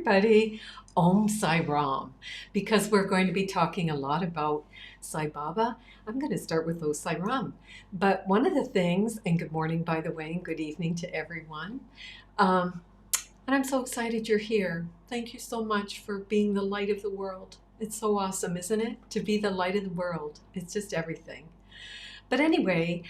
everybody. Om Sai Ram, because we're going to be talking a lot about Sai Baba. I'm going to start with Om Sai Ram. But one of the things, and good morning, by the way, and good evening to everyone. Um, and I'm so excited you're here. Thank you so much for being the light of the world. It's so awesome, isn't it? To be the light of the world. It's just everything. But anyway,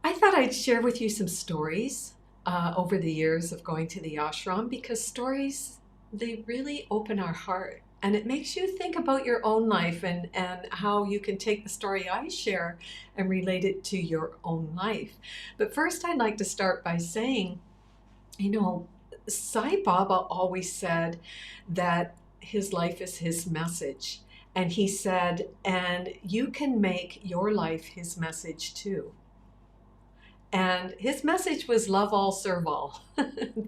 I thought I'd share with you some stories over the years of going to the ashram, because stories, they really open our heart, and it makes you think about your own life and how you can take the story I share and relate it to your own life. But first, I'd like to start by saying, you know, Sai Baba always said that his life is his message. And he said, and you can make your life his message too. And his message was love all, serve all.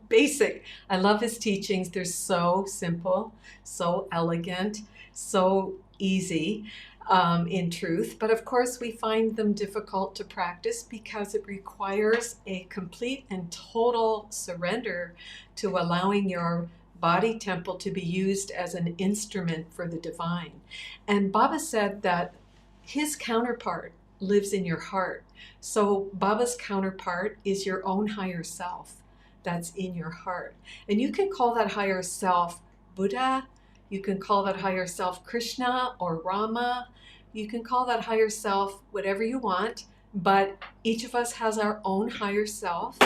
Basic. I love his teachings. They're so simple, so elegant, so easy in truth. But of course, we find them difficult to practice because it requires a complete and total surrender to allowing your body temple to be used as an instrument for the divine. And Baba said that his counterpart lives in your heart. So Baba's counterpart is your own higher self that's in your heart. And you can call that higher self Buddha, you can call that higher self Krishna or Rama, you can call that higher self whatever you want, but each of us has our own higher self,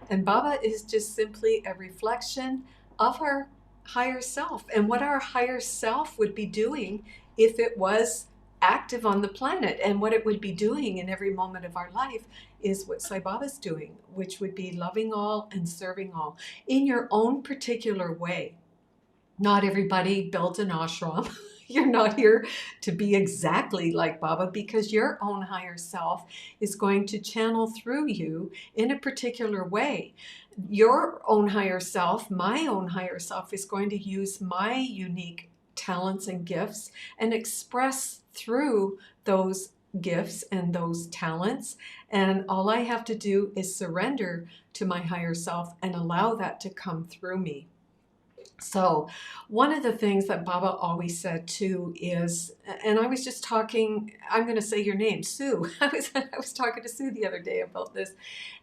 and Baba is just simply a reflection of our higher self and what our higher self would be doing if it was active on the planet. And what it would be doing in every moment of our life is what Sai Baba's doing, which would be loving all and serving all in your own particular way. Not everybody built an ashram. You're not here to be exactly like Baba, because your own higher self is going to channel through you in a particular way. Your own higher self, my own higher self, is going to use my unique talents and gifts and express through those gifts and those talents. And all I have to do is surrender to my higher self and allow that to come through me. So one of the things that Baba always said too is, and I was just talking, I'm going to say your name, Sue. I was talking to Sue the other day about this.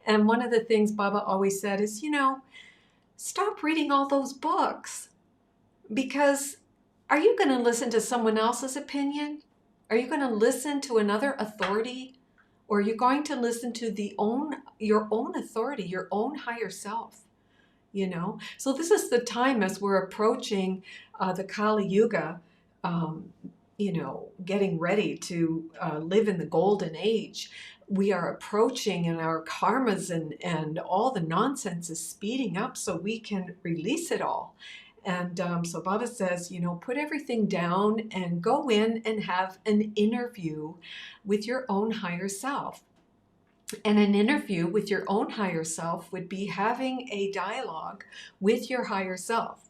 And one of the things Baba always said is, stop reading all those books, because are you going to listen to someone else's opinion? Are you going to listen to another authority? Or are you going to listen to your own authority, your own higher self? So this is the time, as we're approaching the Kali Yuga, getting ready to live in the golden age. We are approaching, and our karmas and all the nonsense is speeding up so we can release it all. And so Baba says, put everything down and go in and have an interview with your own higher self. And an interview with your own higher self would be having a dialogue with your higher self.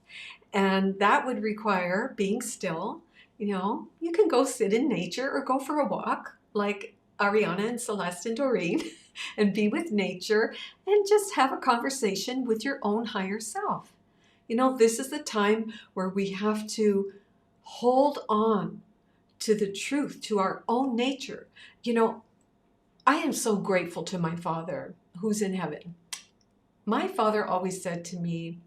And that would require being still. You can go sit in nature or go for a walk like Ariana and Celeste and Doreen and be with nature and just have a conversation with your own higher self. This is the time where we have to hold on to the truth, to our own nature. I am so grateful to my Father who's in heaven. My Father always said to me,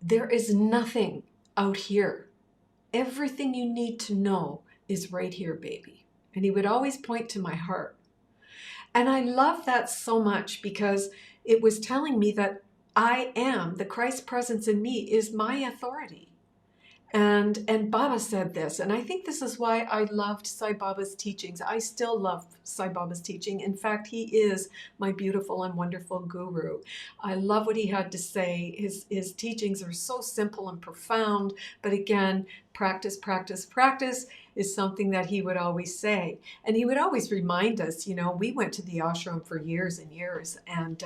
there is nothing out here. Everything you need to know is right here, baby. And he would always point to my heart. And I love that so much, because it was telling me that I am, the Christ presence in me is my authority. And Baba said this, and I think this is why I loved Sai Baba's teachings. I still love Sai Baba's teaching. In fact, he is my beautiful and wonderful guru. I love what he had to say. His teachings are so simple and profound, but again, practice, practice, practice is something that he would always say. And he would always remind us, we went to the ashram for years and years, and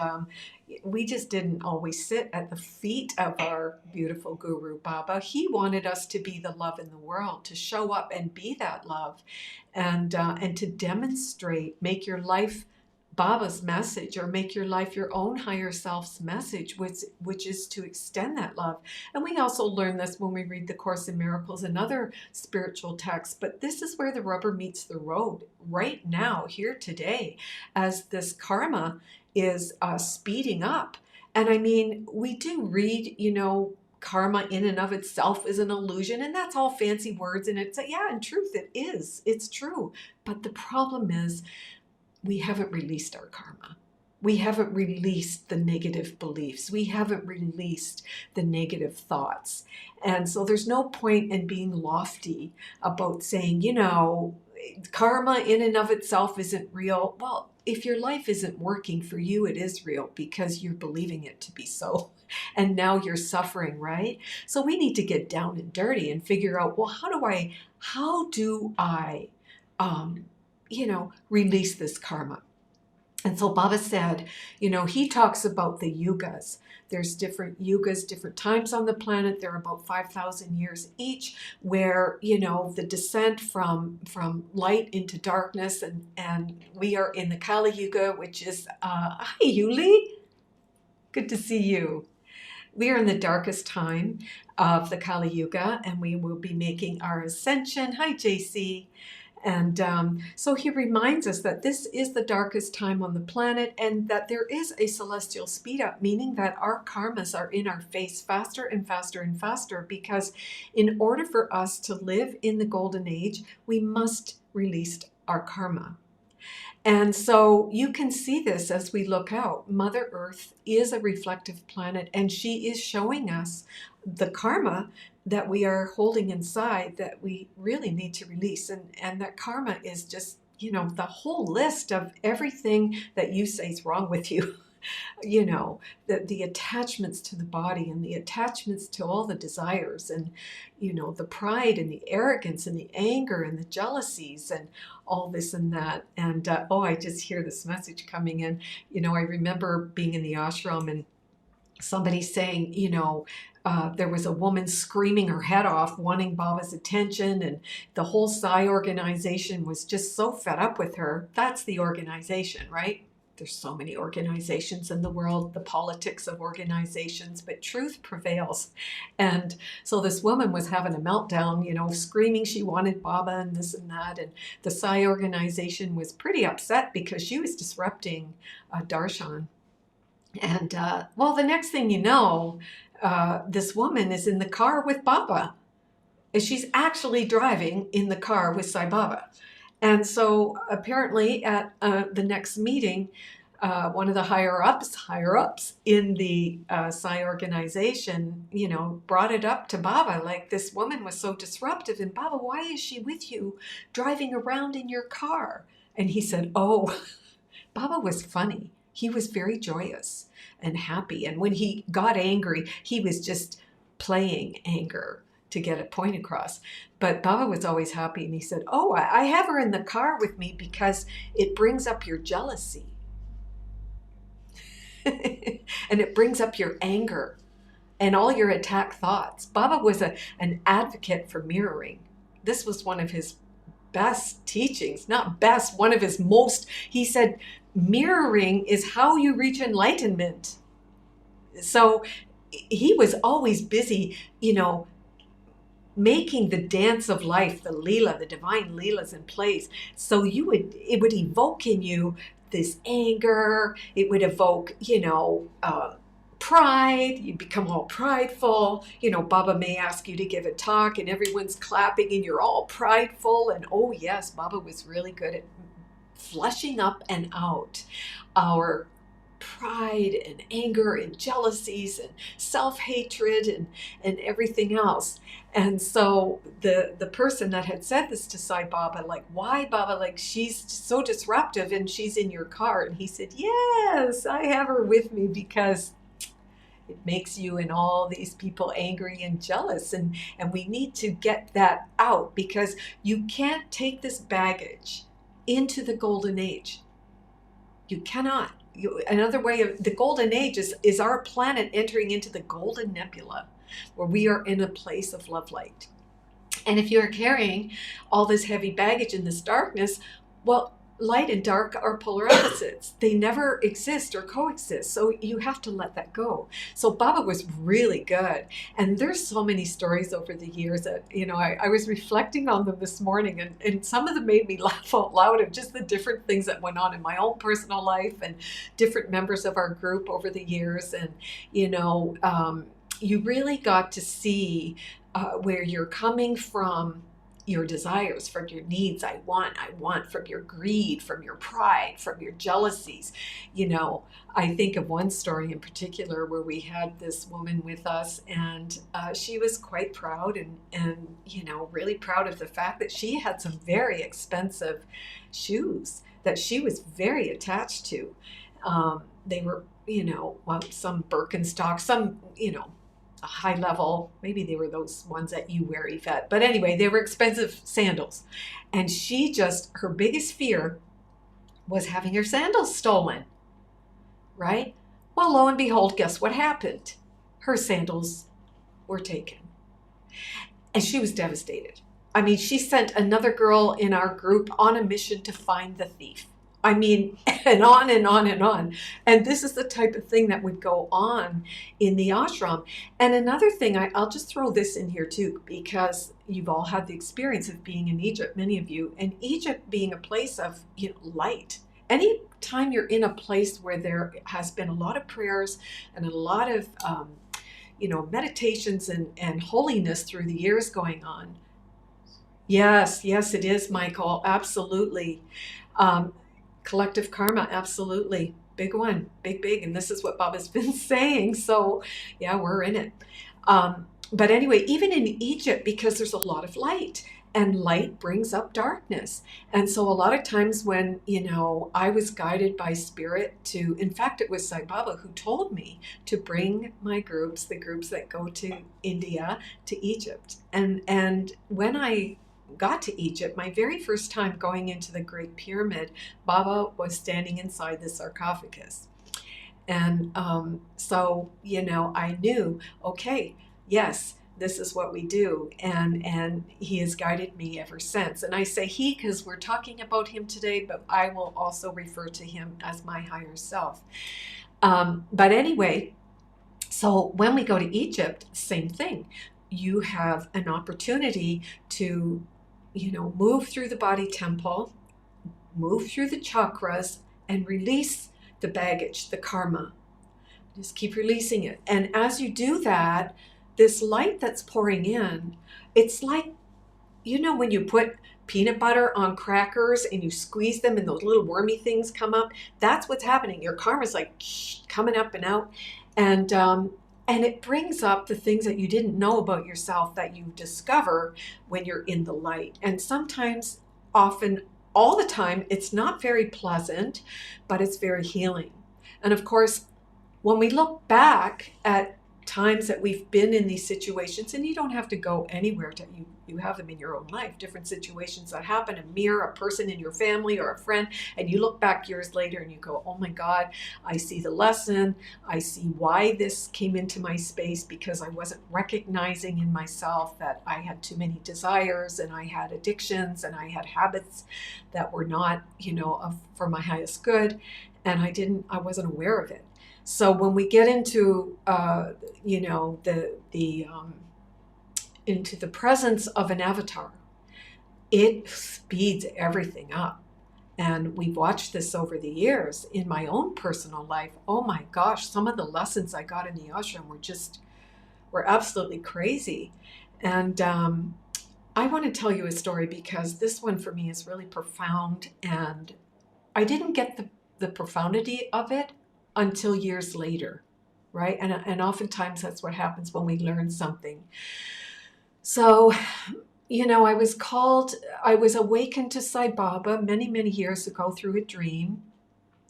we just didn't always sit at the feet of our beautiful guru Baba. He wanted us to be the love in the world, to show up and be that love, and to demonstrate, make your life Baba's message, or make your life your own higher self's message, which is to extend that love. And we also learn this when we read the Course in Miracles and other spiritual texts. But this is where the rubber meets the road right now, here today, as this karma is speeding up. And I mean, we do read, karma in and of itself is an illusion, and that's all fancy words. And it's, yeah, in truth, it is. It's true. But the problem is, we haven't released our karma. We haven't released the negative beliefs. We haven't released the negative thoughts. And so there's no point in being lofty about saying, karma in and of itself isn't real. Well, if your life isn't working for you, it is real because you're believing it to be so. And now you're suffering, right? So we need to get down and dirty and figure out, well, how do I release this karma? And so Baba said, he talks about the yugas. There's different yugas, different times on the planet. They're about 5,000 years each, where, the descent from light into darkness. And we are in the Kali Yuga, which is, hi, Yuli. Good to see you. We are in the darkest time of the Kali Yuga, and we will be making our ascension. Hi, JC. And so he reminds us that this is the darkest time on the planet, and that there is a celestial speed up, meaning that our karmas are in our face faster and faster and faster, because in order for us to live in the golden age, we must release our karma. And so you can see this as we look out. Mother Earth is a reflective planet, and she is showing us the karma that we are holding inside that we really need to release. And that karma is just, the whole list of everything that you say is wrong with you. The attachments to the body, and the attachments to all the desires, and, the pride and the arrogance and the anger and the jealousies and all this and that. And, I just hear this message coming in. I remember being in the ashram and somebody saying, there was a woman screaming her head off, wanting Baba's attention, and the whole Sai organization was just so fed up with her. That's the organization, right? There's so many organizations in the world, the politics of organizations, but truth prevails. And so this woman was having a meltdown, screaming she wanted Baba and this and that. And the Sai organization was pretty upset because she was disrupting darshan. And the next thing you know, this woman is in the car with Baba. She's actually driving in the car with Sai Baba. And so apparently at the next meeting, one of the higher ups in the Sai organization, brought it up to Baba, like, this woman was so disruptive. And Baba, why is she with you driving around in your car? And he said, Baba was funny. He was very joyous and happy. And when he got angry, he was just playing anger to get a point across. But Baba was always happy. And he said, I have her in the car with me because it brings up your jealousy. And it brings up your anger and all your attack thoughts. Baba was an advocate for mirroring. This was one of his best teachings, not best, one of his most. He said, mirroring is how you reach enlightenment. So he was always busy, making the dance of life, the Leela, the divine Leelas in place. So it would evoke in you this anger. It would evoke, pride. You become all prideful. Baba may ask you to give a talk and everyone's clapping and you're all prideful. And yes, Baba was really good at flushing up and out our pride and anger and jealousies and self-hatred and everything else. And so the person that had said this to Sai Baba, like, why, Baba, like, she's so disruptive and she's in your car? And he said, yes, I have her with me because it makes you and all these people angry and jealous. And we need to get that out, because you can't take this baggage into the golden age. You cannot. Another way of the golden age is our planet entering into the golden nebula, where we are in a place of love light. And if you are carrying all this heavy baggage in this darkness, well, light and dark are polar opposites. They never exist or coexist. So you have to let that go. So Baba was really good. And there's so many stories over the years that, I was reflecting on them this morning, and some of them made me laugh out loud of just the different things that went on in my own personal life and different members of our group over the years. And, you really got to see where you're coming from, your desires, from your needs. I want, from your greed, from your pride, from your jealousies. I think of one story in particular where we had this woman with us, and she was quite proud and really proud of the fact that she had some very expensive shoes that she was very attached to. They were, some Birkenstock, some, a high level, maybe they were those ones that you wear, Yvette. But anyway, they were expensive sandals. And her biggest fear was having her sandals stolen, right? Well, lo and behold, guess what happened? Her sandals were taken. And she was devastated. I mean, she sent another girl in our group on a mission to find the thief. I mean, and on and on and on. And this is the type of thing that would go on in the ashram. And another thing, I'll just throw this in here too, because you've all had the experience of being in Egypt, many of you, and Egypt being a place of light. Any time you're in a place where there has been a lot of prayers and a lot of, meditations and holiness through the years going on. Yes, it is, Michael. Absolutely. Collective karma, absolutely. Big one, big. And this is what Baba's been saying. So yeah, we're in it. But anyway, even in Egypt, because there's a lot of light, and light brings up darkness. And so a lot of times when, I was guided by spirit to, in fact, it was Sai Baba who told me to bring my groups, the groups that go to India, to Egypt. And when I got to Egypt, my very first time going into the Great Pyramid, Baba was standing inside the sarcophagus. And so, I knew, okay, yes, this is what we do. And he has guided me ever since. And I say he because we're talking about him today, but I will also refer to him as my higher self. But anyway, so when we go to Egypt, same thing. You have an opportunity to move through the body temple, move through the chakras, and release the baggage, the karma. Just keep releasing it. And as you do that, this light that's pouring in, it's like, when you put peanut butter on crackers and you squeeze them and those little wormy things come up, that's what's happening. Your karma's like coming up and out. And it brings up the things that you didn't know about yourself that you discover when you're in the light. And sometimes, often, all the time, it's not very pleasant, but it's very healing. And of course, when we look back at times that we've been in these situations, and you don't have to go anywhere to you have them in your own life, different situations that happen, a mirror, a person in your family or a friend, and you look back years later and you go, oh my God, I see the lesson. I see why this came into my space, because I wasn't recognizing in myself that I had too many desires and I had addictions and I had habits that were not, for my highest good. And I wasn't aware of it. So when we get into, into the presence of an avatar, it speeds everything up. And we've watched this over the years in my own personal life. Oh my gosh, some of the lessons I got in the ashram were absolutely crazy. And I want to tell you a story because this one for me is really profound. And I didn't get the profundity of it until years later, right? And oftentimes that's what happens when we learn something. So, I was awakened to Sai Baba many, many years ago through a dream.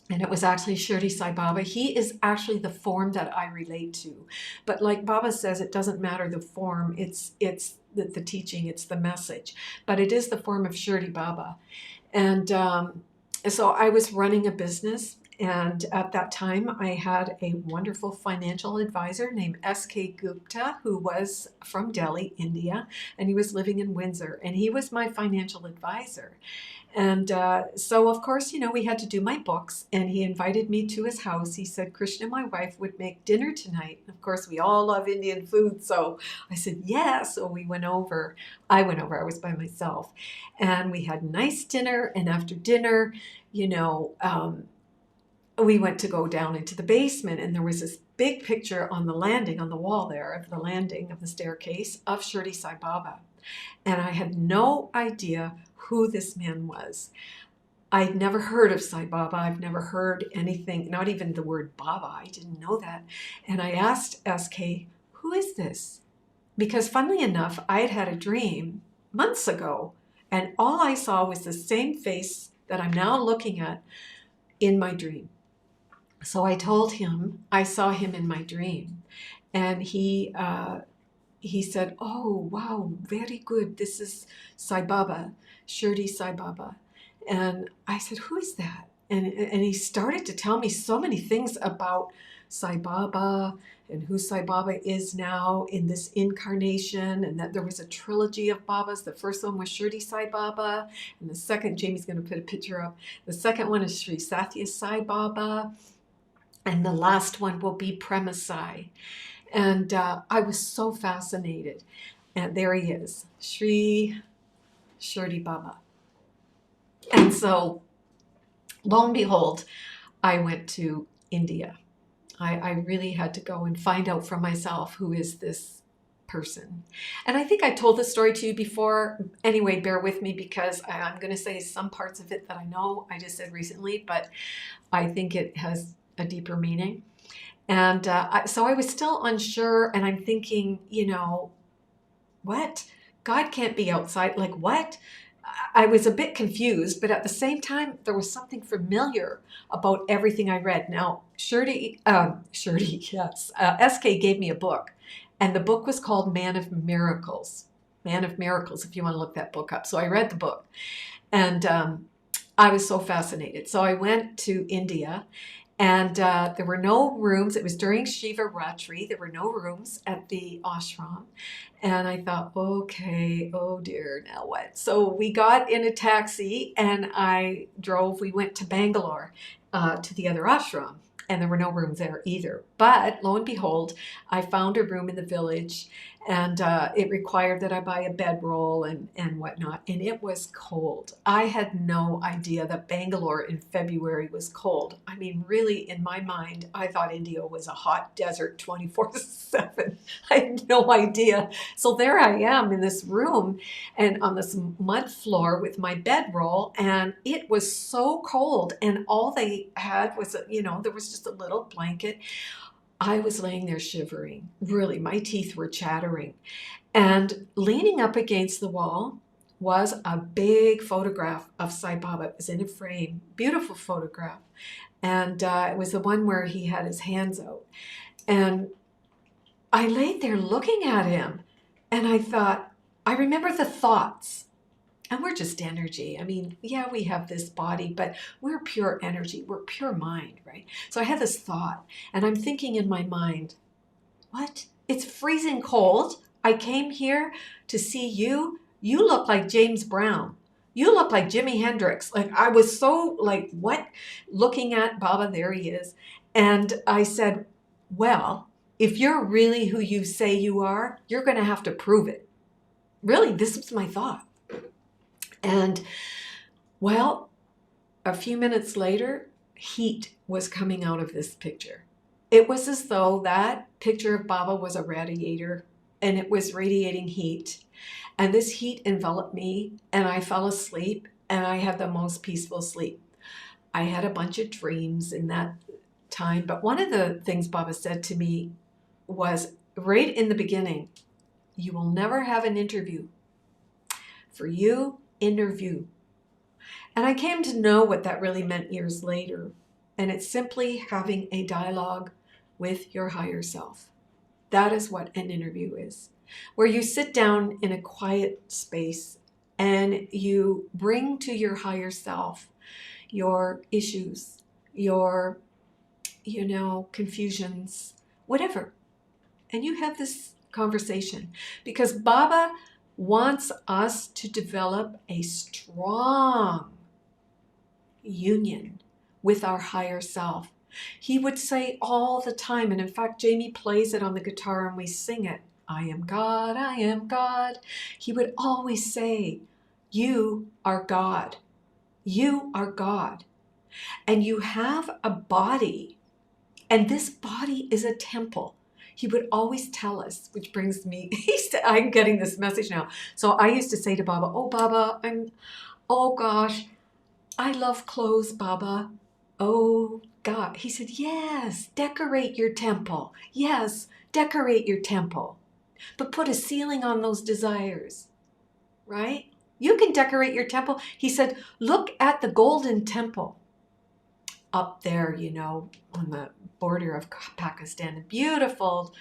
And it was actually Shirdi Sai Baba. He is actually the form that I relate to. But like Baba says, it doesn't matter the form. It's the teaching, it's the message. But it is the form of Shirdi Baba. And so I was running a business, And at that time, I had a wonderful financial advisor named S.K. Gupta, who was from Delhi, India, and he was living in Windsor, and he was my financial advisor. And so, of course, we had to do my books, and he invited me to his house. He said, Krishna, my wife, would make dinner tonight. Of course, we all love Indian food. So I said, yeah. So we went over. I went over. I was by myself. And we had nice dinner. And after dinner, we went to go down into the basement, and there was this big picture on the landing, on the wall there, of the landing of the staircase of Shirdi Sai Baba. And I had no idea who this man was. I'd never heard of Sai Baba. I've never heard anything, not even the word Baba. I didn't know that. And I asked SK, who is this? Because funnily enough, I had had a dream months ago, and all I saw was the same face that I'm now looking at in my dream. So I told him I saw him in my dream, and he said, oh, wow, very good. This is Sai Baba, Shirdi Sai Baba. And I said, who is that? And he started to tell me so many things about Sai Baba and who Sai Baba is now in this incarnation, and that there was a trilogy of Babas. The first one was Shirdi Sai Baba, and the second, Jamie's going to put a picture up, the second one is Sri Sathya Sai Baba, and the last one will be Prema Sai. And I was so fascinated. And there he is, Sri Shirdi Baba. And so, lo and behold, I went to India. I really had to go and find out for myself who is this person. And I think I told this story to you before. Anyway, bear with me, because I'm going to say some parts of it that I know I just said recently, but I think it has a deeper meaning. And so I was still unsure, and I'm thinking, what? God can't be outside. Like, what? I was a bit confused, but at the same time, there was something familiar about everything I read. Now, Shirdi, yes, SK gave me a book, and the book was called Man of Miracles. Man of Miracles, if you want to look that book up. So I read the book, and I was so fascinated. So I went to India, and there were no rooms. It was during Shiva Ratri. There were no rooms at the ashram. And I thought, okay, oh dear, now what? So we got in a taxi, and we went to Bangalore, to the other ashram. And there were no rooms there either. But lo and behold, I found a room in the village, and it required that I buy a bedroll and whatnot. And it was cold. I had no idea that Bangalore in February was cold. I mean, really, in my mind, I thought India was a hot desert 24/7. I had no idea. So there I am in this room and on this mud floor with my bedroll, and it was so cold. And all they had was, there was just a little blanket. I was laying there shivering. Really, my teeth were chattering. And leaning up against the wall was a big photograph of Sai Baba. It was in a frame, beautiful photograph. And it was the one where he had his hands out. And I laid there looking at him, and I thought, I remember the thoughts. And we're just energy. I mean, yeah, we have this body, but we're pure energy. We're pure mind, right? So I had this thought, and I'm thinking in my mind, what? It's freezing cold. I came here to see you. You look like James Brown. You look like Jimi Hendrix. Like, I was so like, what? Looking at Baba, there he is. And I said, well, if you're really who you say you are, you're going to have to prove it. Really, this was my thought. And, well, a few minutes later, heat was coming out of this picture. It was as though that picture of Baba was a radiator, and it was radiating heat. And this heat enveloped me, and I fell asleep, and I had the most peaceful sleep. I had a bunch of dreams in that time, but one of the things Baba said to me was right in the beginning, you will never have an interview. For you, interview. And I came to know what that really meant years later. And it's simply having a dialogue with your higher self. That is what an interview is, where you sit down in a quiet space and you bring to your higher self your issues, your, confusions, whatever. And you have this conversation because Baba wants us to develop a strong union with our higher self. He would say all the time, and in fact, Jamie plays it on the guitar and we sing it, I am God, I am God. He would always say, you are God. You are God. And you have a body, and this body is a temple. He would always tell us, which brings me, I'm getting this message now. So I used to say to Baba, oh, Baba, oh gosh, I love clothes, Baba. Oh, God. He said, yes, decorate your temple. Yes, decorate your temple. But put a ceiling on those desires, right? You can decorate your temple. He said, look at the golden temple up there, on the border of Pakistan. A beautiful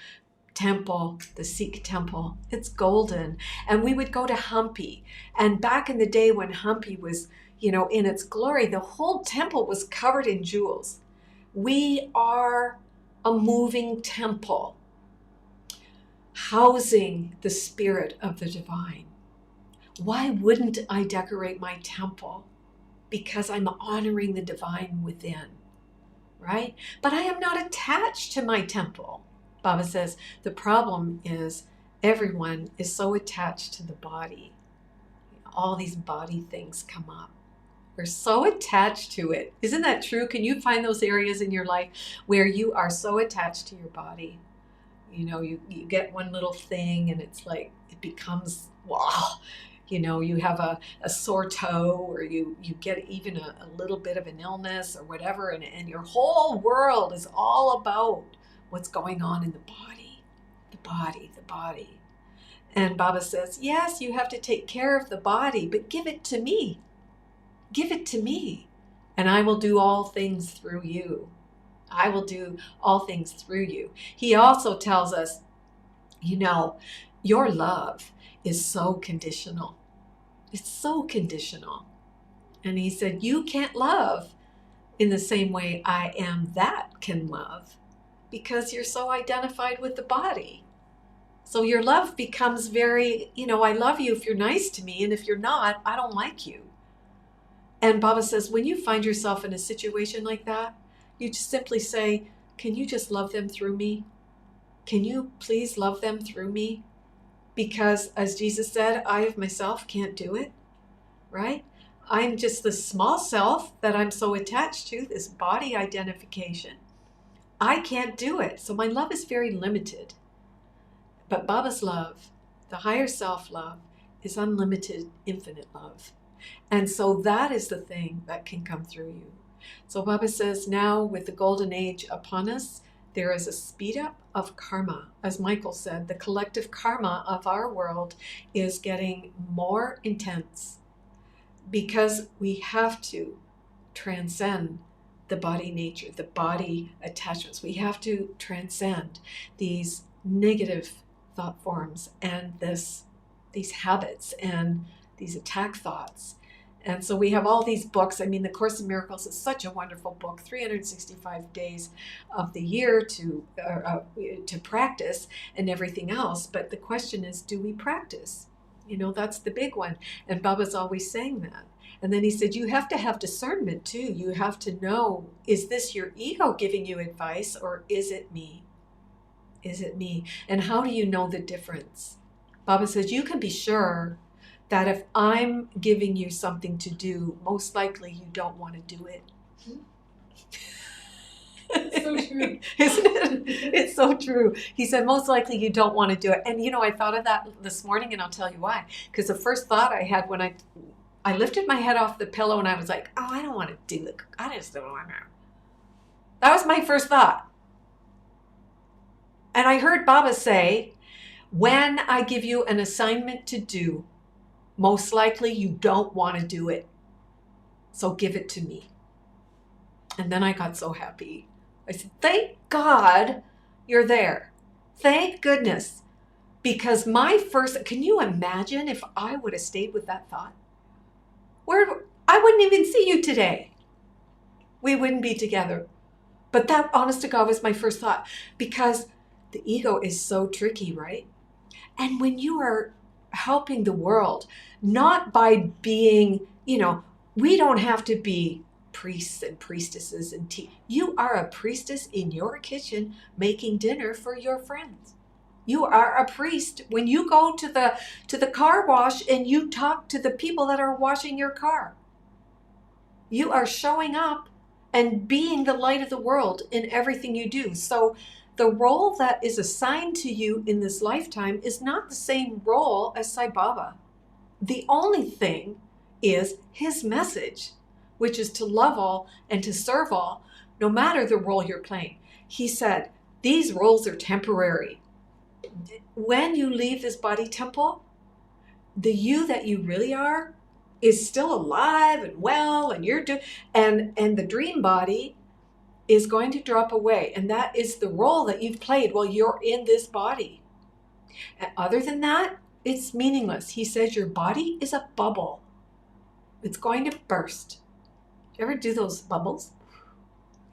temple, the Sikh temple. It's golden. And we would go to Hampi. And back in the day when Hampi was, in its glory, the whole temple was covered in jewels. We are a moving temple, housing the spirit of the divine. Why wouldn't I decorate my temple? Because I'm honoring the divine within, right? But I am not attached to my temple. Baba says the problem is everyone is so attached to the body. All these body things come up. We're so attached to it. Isn't that true? Can you find those areas in your life where you are so attached to your body? You get one little thing and it's like it becomes, wow. You have a sore toe, or you get even a little bit of an illness or whatever, and your whole world is all about what's going on in the body, the body, the body. And Baba says, yes, you have to take care of the body, but give it to me. Give it to me, and I will do all things through you. I will do all things through you. He also tells us, your love is so conditional. It's so conditional. And he said, you can't love in the same way I am that can love, because you're so identified with the body. So your love becomes very, I love you if you're nice to me, and if you're not, I don't like you. And Baba says, when you find yourself in a situation like that, you just simply say, can you just love them through me? Can you please love them through me? Because as Jesus said, I of myself can't do it, right? I'm just the small self that I'm so attached to, this body identification. I can't do it. So my love is very limited. But Baba's love, the higher self love, is unlimited, infinite love. And so that is the thing that can come through you. So Baba says now with the golden age upon us, there is a speed up of karma. As Michael said, the collective karma of our world is getting more intense because we have to transcend the body nature, the body attachments. We have to transcend these negative thought forms and these habits and these attack thoughts. And so we have all these books. I mean, the Course in Miracles is such a wonderful book, 365 days of the year to practice and everything else. But the question is, do we practice? That's the big one. And Baba's always saying that. And then he said, you have to have discernment too. You have to know, is this your ego giving you advice, or is it me? Is it me? And how do you know the difference? Baba says, you can be sure that if I'm giving you something to do, most likely you don't want to do it. It's so true. Isn't it? It's so true. He said, most likely you don't want to do it. And I thought of that this morning, and I'll tell you why. Because the first thought I had when I lifted my head off the pillow and I was like, oh, I don't want to do it. I just don't want to. That was my first thought. And I heard Baba say, when I give you an assignment to do, most likely you don't want to do it. So give it to me. And then I got so happy. I said, thank God you're there. Thank goodness. Because can you imagine if I would have stayed with that thought? I wouldn't even see you today. we wouldn't be together. But that, honest to God, was my first thought, because the ego is so tricky, right? And when you are helping the world, not by being, we don't have to be priests and priestesses and you are a priestess in your kitchen making dinner for your friends. You are a priest when you go to the car wash and you talk to the people that are washing your car. You are showing up and being the light of the world in everything you do. So the role that is assigned to you in this lifetime is not the same role as Sai Baba. The only thing is his message, which is to love all and to serve all, no matter the role you're playing. He said, these roles are temporary. When you leave this body temple, the you that you really are is still alive and well, and and the dream body is going to drop away, and that is the role that you've played while you're in this body. And other than that, it's meaningless. He says your body is a bubble. It's going to burst. You ever do those bubbles?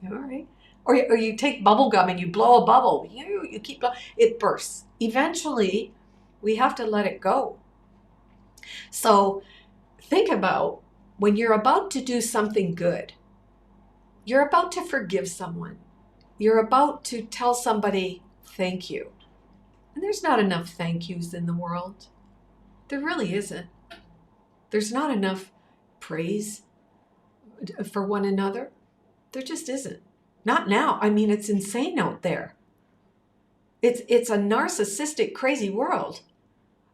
All right. Or you take bubble gum and you blow a bubble. You keep blowing, it bursts. Eventually, we have to let it go. So think about when you're about to do something good. You're about to forgive someone. You're about to tell somebody thank you. And there's not enough thank yous in the world. There really isn't. There's not enough praise for one another. There just isn't. Not now. I mean, it's insane out there. It's a narcissistic, crazy world.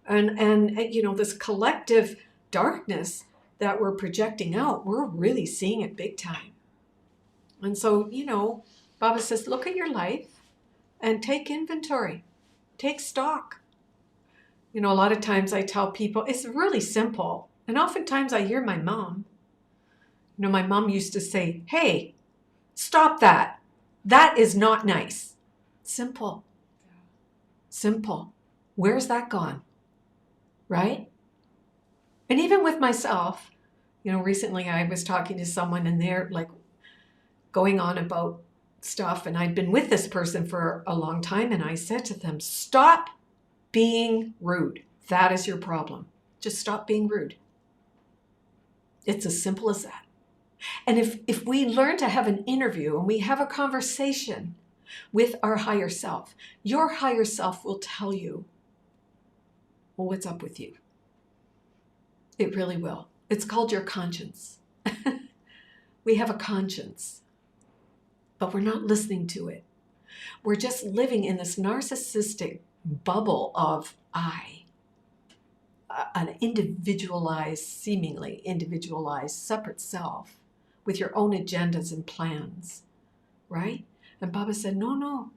And this collective darkness that we're projecting out, we're really seeing it big time. And so, Baba says, look at your life and take inventory. Take stock. A lot of times I tell people, it's really simple. And oftentimes I hear my mom. My mom used to say, hey, stop that. That is not nice. Simple. Simple. Where's that gone? Right? And even with myself, recently I was talking to someone and they're like going on about stuff, and I'd been with this person for a long time, and I said to them, stop being rude. That is your problem. Just stop being rude. It's as simple as that. And if we learn to have an interview and we have a conversation with our higher self, your higher self will tell you, well, what's up with you? It really will. It's called your conscience. We have a conscience, but we're not listening to it. We're just living in this narcissistic bubble of I, an individualized, seemingly individualized, separate self with your own agendas and plans, right? And Baba said, no,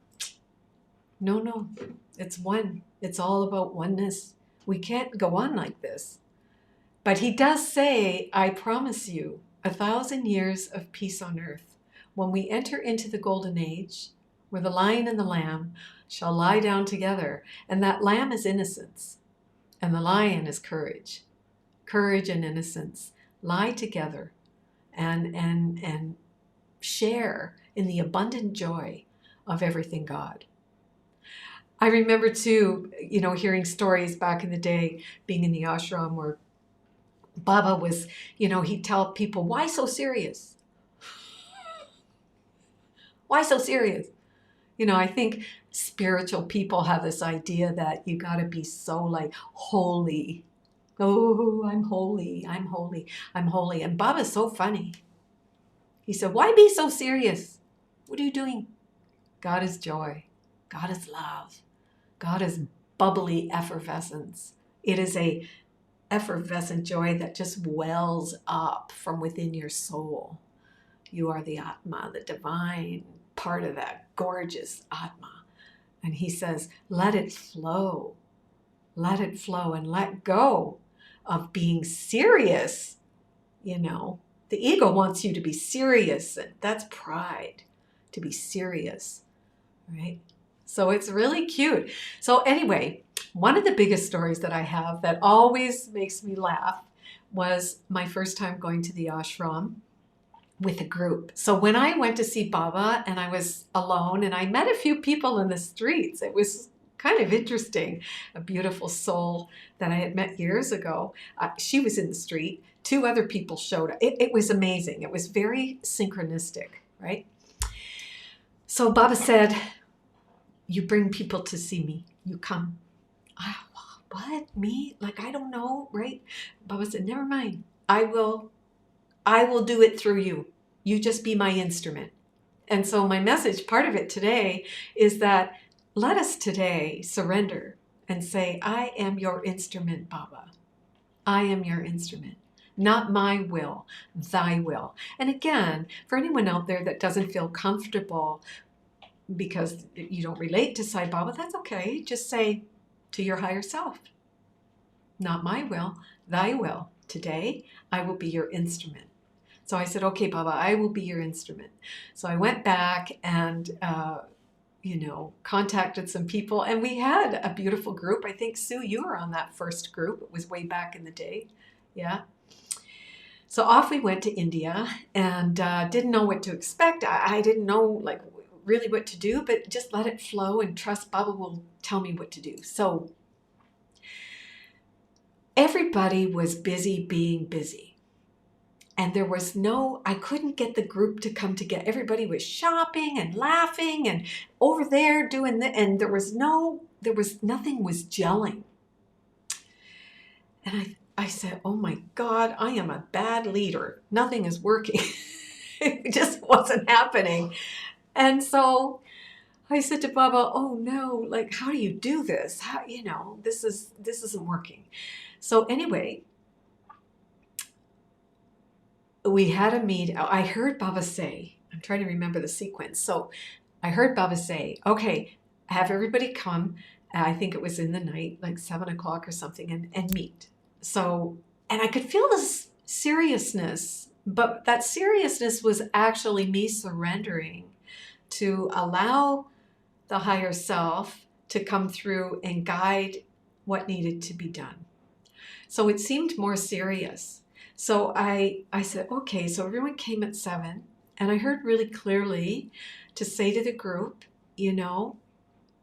it's one. It's all about oneness. We can't go on like this. But he does say, I promise you 1,000 years of peace on earth. When we enter into the golden age, where the lion and the lamb shall lie down together, and that lamb is innocence, and the lion is courage. Courage and innocence lie together and share in the abundant joy of everything God. I remember too, hearing stories back in the day, being in the ashram where Baba was, he'd tell people, why so serious? Why so serious? I think spiritual people have this idea that you got to be so like holy. Oh, I'm holy, I'm holy, I'm holy. And Baba's so funny. He said, why be so serious? What are you doing? God is joy. God is love. God is bubbly effervescence. It is a effervescent joy that just wells up from within your soul. You are the Atma, the divine part of that gorgeous Atma. And he says, let it flow. Let it flow and let go of being serious. The ego wants you to be serious. And that's pride, to be serious, right? So it's really cute. So anyway, one of the biggest stories that I have that always makes me laugh was my first time going to the ashram. with a group. So when I went to see Baba and I was alone and I met a few people in the streets, it was kind of interesting. A beautiful soul that I had met years ago. She was in the street. Two other people showed up. It was amazing. It was very synchronistic, right? So Baba said, you bring people to see me. You come. What? Me? Like, I don't know, right? Baba said, never mind. I will do it through you. You just be my instrument. And so my message, part of it today, is that let us today surrender and say, I am your instrument, Baba. I am your instrument. Not my will, thy will. And again, for anyone out there that doesn't feel comfortable because you don't relate to Sai Baba, that's okay. Just say to your higher self, not my will, thy will. Today, I will be your instrument. So I said, okay, Baba, I will be your instrument. So I went back and, contacted some people, and we had a beautiful group. I think, Sue, you were on that first group. It was way back in the day. Yeah. So off we went to India and didn't know what to expect. I didn't know like really what to do, but just let it flow and trust Baba will tell me what to do. So everybody was busy being busy. And there was I couldn't get the group to come together. Everybody was shopping and laughing and over there doing and there was nothing was gelling. And I said, oh my God, I am a bad leader. Nothing is working. It just wasn't happening. And so I said to Baba, oh no, like, how do you do this? How, this isn't working. So anyway, we had a meet. I heard Baba say, I'm trying to remember the sequence. So I heard Baba say, okay, have everybody come. I think it was in the night, like 7:00 or something, and meet. So, and I could feel this seriousness, but that seriousness was actually me surrendering to allow the higher self to come through and guide what needed to be done. So it seemed more serious. So I said, okay, so everyone came at 7, and I heard really clearly to say to the group,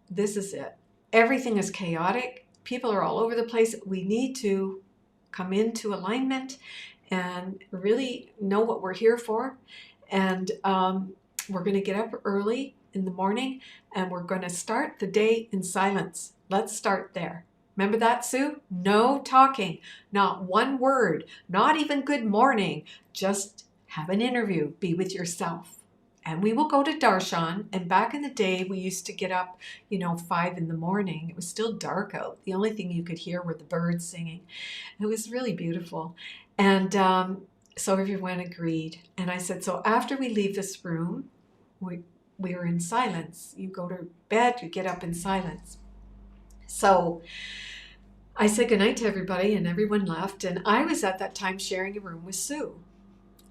this is it. Everything is chaotic. People are all over the place. We need to come into alignment and really know what we're here for. And we're going to get up early in the morning, and we're going to start the day in silence. Let's start there. Remember that, Sue? No talking, not one word, not even good morning. Just have an interview, be with yourself. And we will go to darshan. And back in the day, we used to get up, 5 in the morning. It was still dark out. The only thing you could hear were the birds singing. It was really beautiful. And so everyone agreed. And I said, so after we leave this room, we are in silence. You go to bed, you get up in silence. So I said goodnight to everybody, and everyone left. And I was at that time sharing a room with Sue.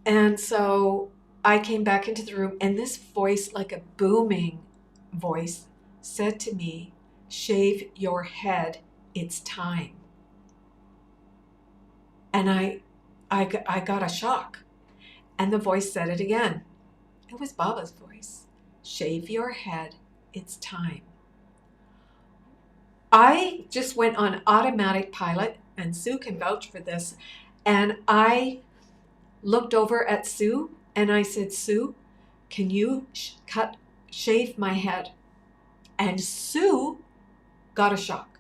And so I came back into the room, and this voice, like a booming voice, said to me, shave your head, it's time. And I got a shock. And the voice said it again. It was Baba's voice. Shave your head, it's time. I just went on automatic pilot, and Sue can vouch for this. And I looked over at Sue and I said, Sue, can you shave my head? And Sue got a shock.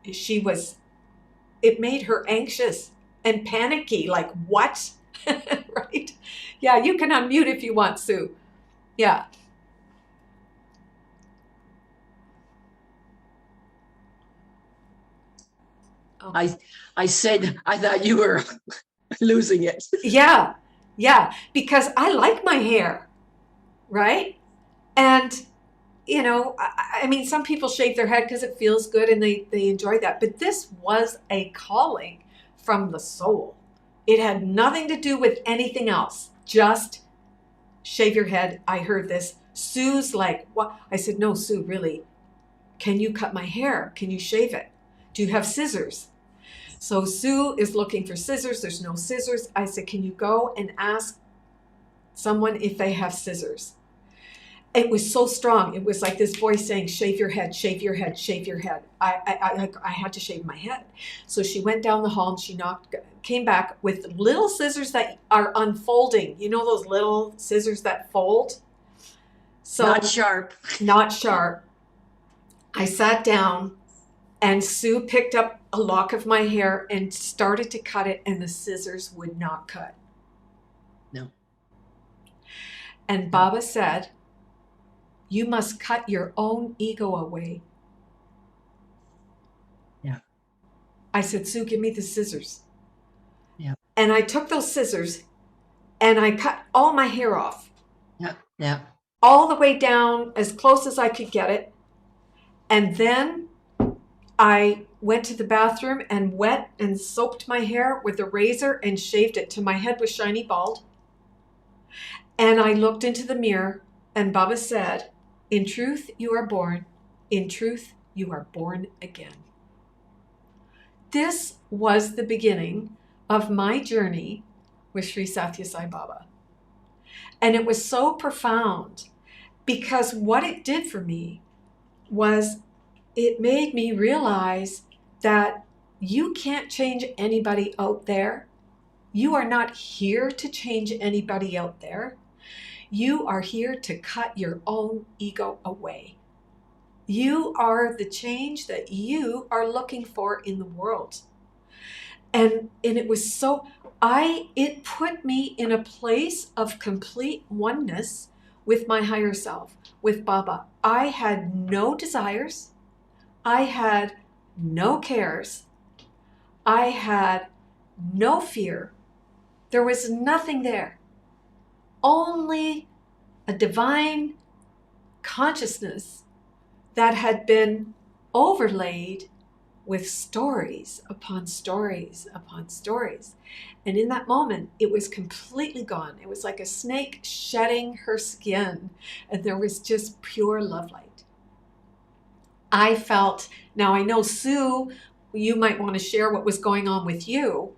It made her anxious and panicky, like, what? Right? Yeah, you can unmute if you want, Sue. Yeah. I said, I thought you were losing it. Yeah, because I like my hair, right? And, I mean, some people shave their head because it feels good and they enjoy that. But this was a calling from the soul. It had nothing to do with anything else. Just shave your head. I heard this. Sue's like, what? I said, no, Sue, really, can you cut my hair? Can you shave it? Do you have scissors? So Sue is looking for scissors. There's no scissors. I said, can you go and ask someone if they have scissors. It was so strong. It was like this voice saying, shave your head, shave your head, shave your head. I had to shave my head. So she went down the hall and she came back with little scissors that are unfolding. You know those little scissors that fold? So Not sharp. Not sharp. I sat down and Sue picked up a lock of my hair and started to cut it, and the scissors would not cut. No. And Baba said, you must cut your own ego away. Yeah. I said, Sue, give me the scissors. Yeah. And I took those scissors and I cut all my hair off. Yeah. Yeah. All the way down as close as I could get it. And then I went to the bathroom and wet and soaped my hair with a razor and shaved it till my head was shiny bald. And I looked into the mirror and Baba said, in truth, you are born. In truth, you are born again. This was the beginning of my journey with Sri Sathya Sai Baba. And it was so profound because what it did for me was it made me realize that you can't change anybody out there. You are not here to change anybody out there. You are here to cut your own ego away. You are the change that you are looking for in the world. And it was so, it put me in a place of complete oneness with my higher self, with Baba. I had no desires. I had no cares. I had no fear. There was nothing there. Only a divine consciousness that had been overlaid with stories upon stories upon stories. And in that moment, it was completely gone. It was like a snake shedding her skin, and there was just pure love light. I felt, now I know, Sue, you might want to share what was going on with you.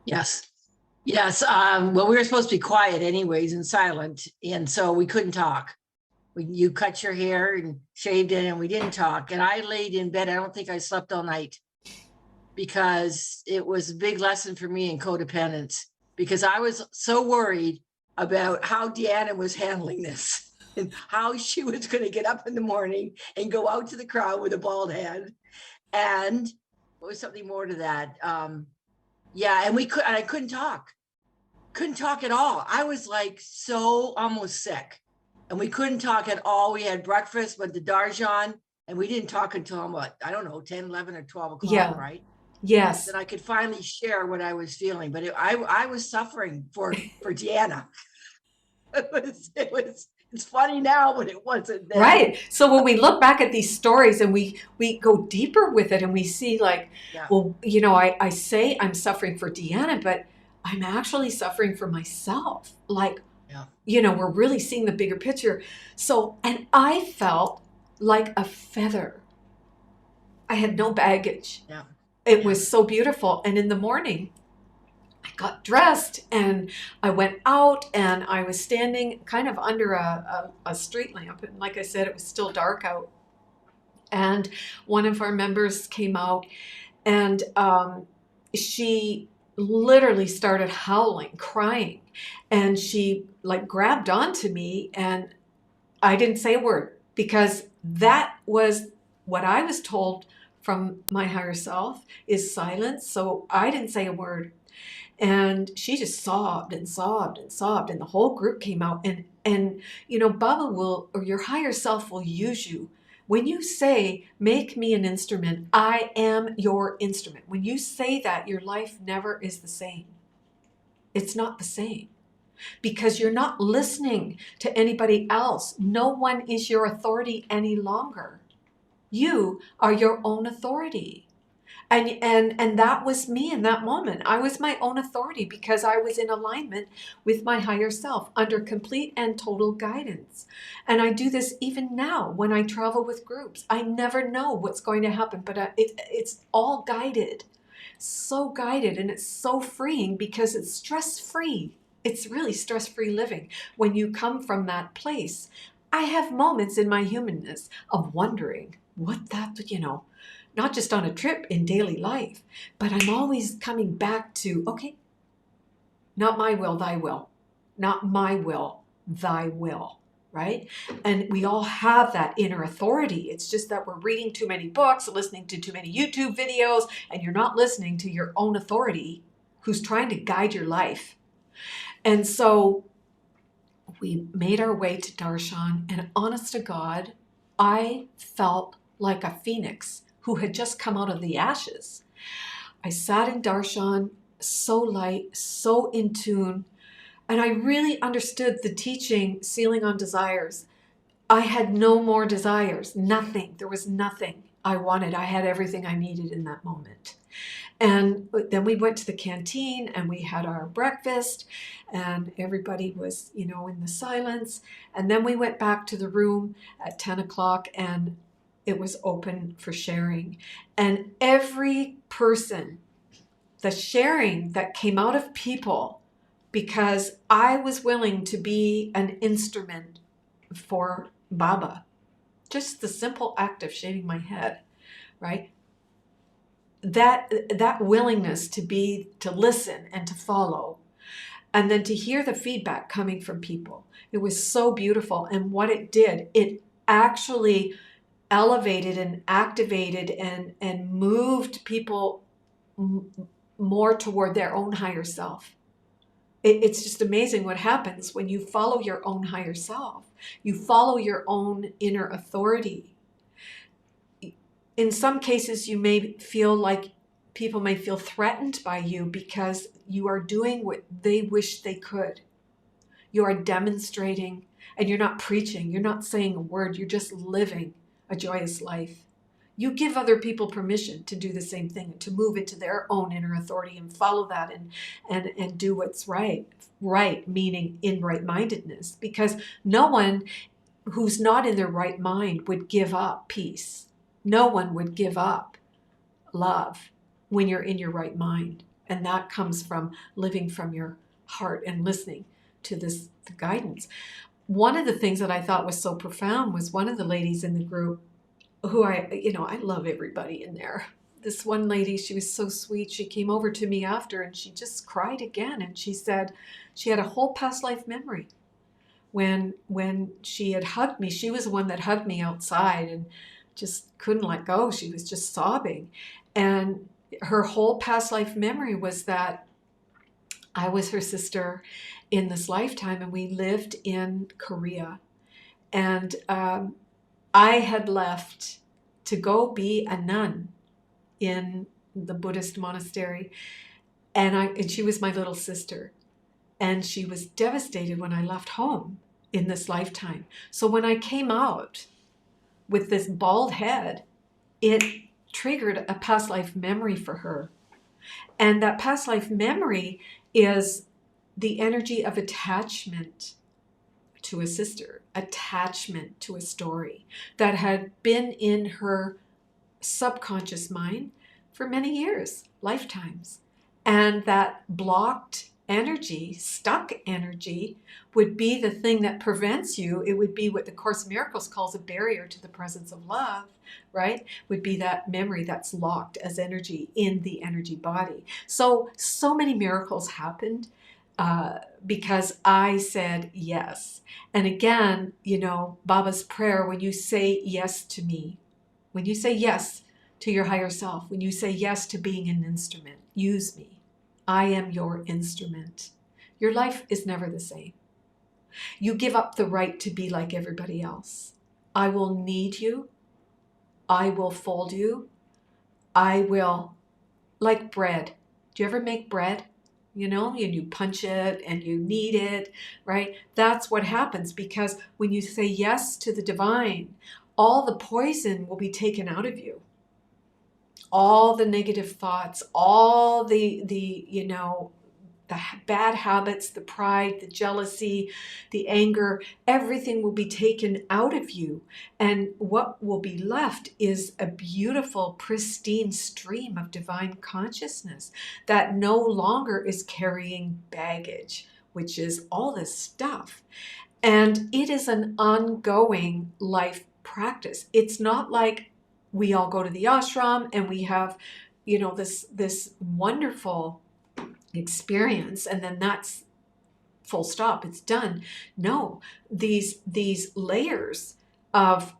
Yes. Yes. Well, we were supposed to be quiet anyways and silent. And so we couldn't talk. You cut your hair and shaved it and we didn't talk. And I laid in bed. I don't think I slept all night because it was a big lesson for me in codependence, because I was so worried about how Dehyana was handling this and how she was going to get up in the morning and go out to the crowd with a bald head. And there was something more to that. Yeah. And I couldn't talk at all. I was like so almost sick. And we couldn't talk at all. We had breakfast, went to Darjan, and we didn't talk until what, I don't know, 10, 11 or 12 o'clock, Yeah. right? Yes. Then I could finally share what I was feeling. But I was suffering for Dehyana. It's funny now, but it wasn't then. Right. So when we look back at these stories and we go deeper with it and we see like, well, you know, I say I'm suffering for Dehyana, but I'm actually suffering for myself. Like, you know, we're really seeing the bigger picture. So, and I felt like a feather. I had no baggage. Yeah. It was so beautiful. And in the morning, I got dressed and I went out and I was standing kind of under a street lamp. And like I said, it was still dark out. And one of our members came out and she literally started howling, crying. And she like grabbed onto me and I didn't say a word because that was what I was told from my higher self is silence. So I didn't say a word. And she just sobbed and sobbed and sobbed. And the whole group came out and you know, Baba will, or your higher self will use you. When you say, make me an instrument, I am your instrument. When you say that, your life never is the same. It's not the same because you're not listening to anybody else. No one is your authority any longer. You are your own authority. And that was me in that moment. I was my own authority because I was in alignment with my higher self under complete and total guidance. And I do this even now when I travel with groups. I never know what's going to happen, but it's all guided, so guided, and it's so freeing because it's stress-free. It's really stress-free living when you come from that place. I have moments in my humanness of wondering what that, not just on a trip in daily life, but I'm always coming back to, okay, not my will, thy will. Not my will, thy will, right? And we all have that inner authority. It's just that we're reading too many books, listening to too many YouTube videos, and you're not listening to your own authority who's trying to guide your life. And so we made our way to Darshan, and honest to God, I felt like a phoenix who had just come out of the ashes. I sat in Darshan, so light, so in tune, and I really understood the teaching, Sealing on Desires. I had no more desires, nothing. There was nothing I wanted. I had everything I needed in that moment. And then we went to the canteen and we had our breakfast and everybody was, in the silence. And then we went back to the room at 10 o'clock and it was open for sharing. And every person, the sharing that came out of people, because I was willing to be an instrument for Baba, just the simple act of shaving my head, right? That willingness to listen and to follow, and then to hear the feedback coming from people, it was so beautiful. And what it did, it actually elevated and activated and moved people more toward their own higher self. It's just amazing what happens when you follow your own higher self. You follow your own inner authority. In some cases, you may feel like people may feel threatened by you because you are doing what they wish they could. You are demonstrating, and you're not preaching. You're not saying a word. You're just living a joyous life. You give other people permission to do the same thing, to move into their own inner authority and follow that and do what's right. Right, meaning in right-mindedness. Because no one who's not in their right mind would give up peace. No one would give up love when you're in your right mind. And that comes from living from your heart and listening to the guidance. One of the things that I thought was so profound was one of the ladies in the group who I love everybody in there. This one lady, she was so sweet. She came over to me after and she just cried again. And she said she had a whole past life memory. When she had hugged me, she was the one that hugged me outside and just couldn't let go. She was just sobbing. And her whole past life memory was that I was her sister in this lifetime and we lived in Korea. And I had left to go be a nun in the Buddhist monastery. And she was my little sister. And she was devastated when I left home in this lifetime. So when I came out with this bald head, it triggered a past life memory for her. And that past life memory is the energy of attachment to a sister, attachment to a story that had been in her subconscious mind for many years, lifetimes. And that blocked energy, stuck energy, would be the thing that prevents you. It would be what the Course in Miracles calls a barrier to the presence of love, right? Would be that memory that's locked as energy in the energy body. So many miracles happened because I said yes. And again, Baba's prayer, when you say yes to me, when you say yes to your higher self, when you say yes to being an instrument, use me. I am your instrument. Your life is never the same. You give up the right to be like everybody else. I will knead you. I will fold you. I will, like bread. Do you ever make bread? And you punch it and you knead it, right? That's what happens because when you say yes to the divine, all the poison will be taken out of you. All the negative thoughts, all the bad habits, the pride, the jealousy, the anger, everything will be taken out of you. And what will be left is a beautiful, pristine stream of divine consciousness that no longer is carrying baggage. which is all this stuff. And it is an ongoing life practice. It's not like we all go to the ashram and we have, this wonderful experience and then that's full stop, it's done. No, these layers of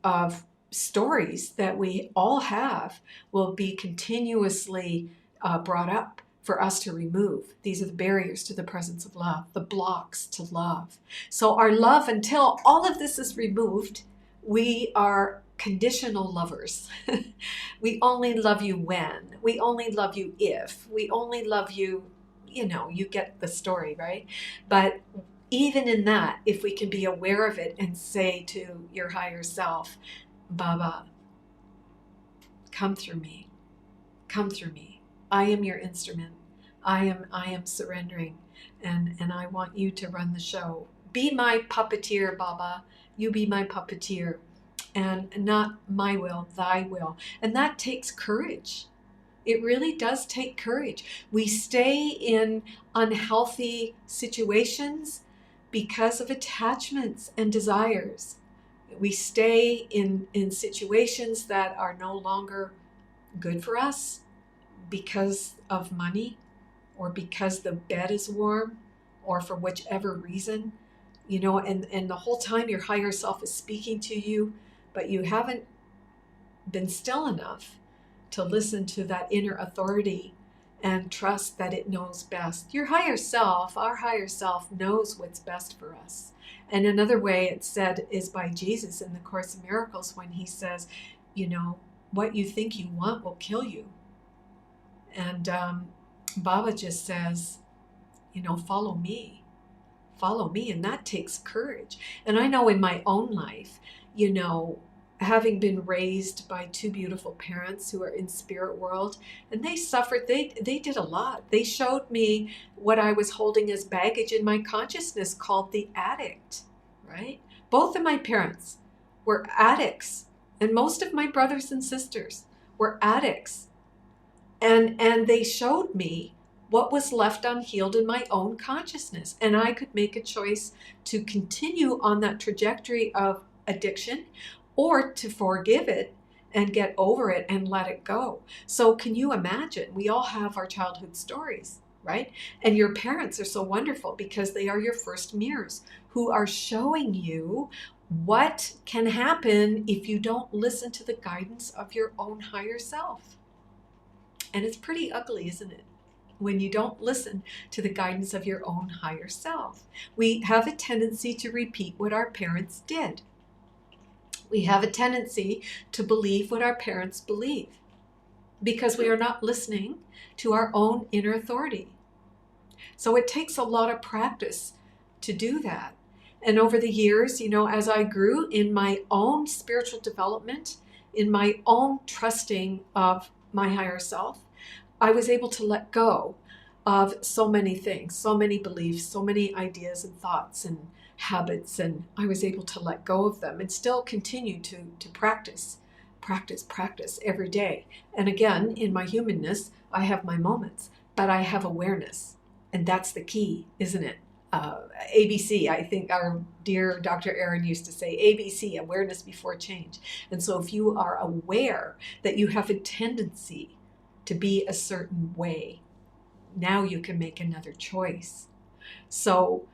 stories that we all have will be continuously brought up for us to remove. These are the barriers to the presence of love, the blocks to love. So our love, until all of this is removed, we are conditional lovers. We only love you when, we only love you if, we only love you, you get the story, right? But even in that, if we can be aware of it and say to your higher self, Baba, come through me. Come through me. I am your instrument. I am surrendering, and I want you to run the show. Be my puppeteer, Baba. You be my puppeteer, and not my will, thy will. And that takes courage. It really does take courage. We stay in unhealthy situations because of attachments and desires. We stay in situations that are no longer good for us because of money or because the bed is warm or for whichever reason, and the whole time your higher self is speaking to you, but you haven't been still enough to listen to that inner authority and trust that it knows best. Your higher self, our higher self, knows what's best for us. And another way it's said is by Jesus in the Course in Miracles when he says, what you think you want will kill you. And Baba just says, follow me. Follow me. And that takes courage. And I know in my own life, having been raised by two beautiful parents who are in spirit world, and they suffered, they did a lot. They showed me what I was holding as baggage in my consciousness called the addict, right? Both of my parents were addicts, and most of my brothers and sisters were addicts. And they showed me what was left unhealed in my own consciousness. And I could make a choice to continue on that trajectory of addiction or to forgive it and get over it and let it go. So can you imagine? We all have our childhood stories, right? And your parents are so wonderful because they are your first mirrors who are showing you what can happen if you don't listen to the guidance of your own higher self. And it's pretty ugly, isn't it? When you don't listen to the guidance of your own higher self. We have a tendency to repeat what our parents did. We have a tendency to believe what our parents believe because we are not listening to our own inner authority. So it takes a lot of practice to do that. And over the years, as I grew in my own spiritual development, in my own trusting of my higher self, I was able to let go of so many things, so many beliefs, so many ideas and thoughts and habits, and I was able to let go of them and still continue to practice every day. And again, in my humanness, I have my moments, but I have awareness, and that's the key, isn't it? ABC, I think our dear Dr. Aaron used to say, ABC, awareness before change. And so if you are aware that you have a tendency to be a certain way, now you can make another choice. So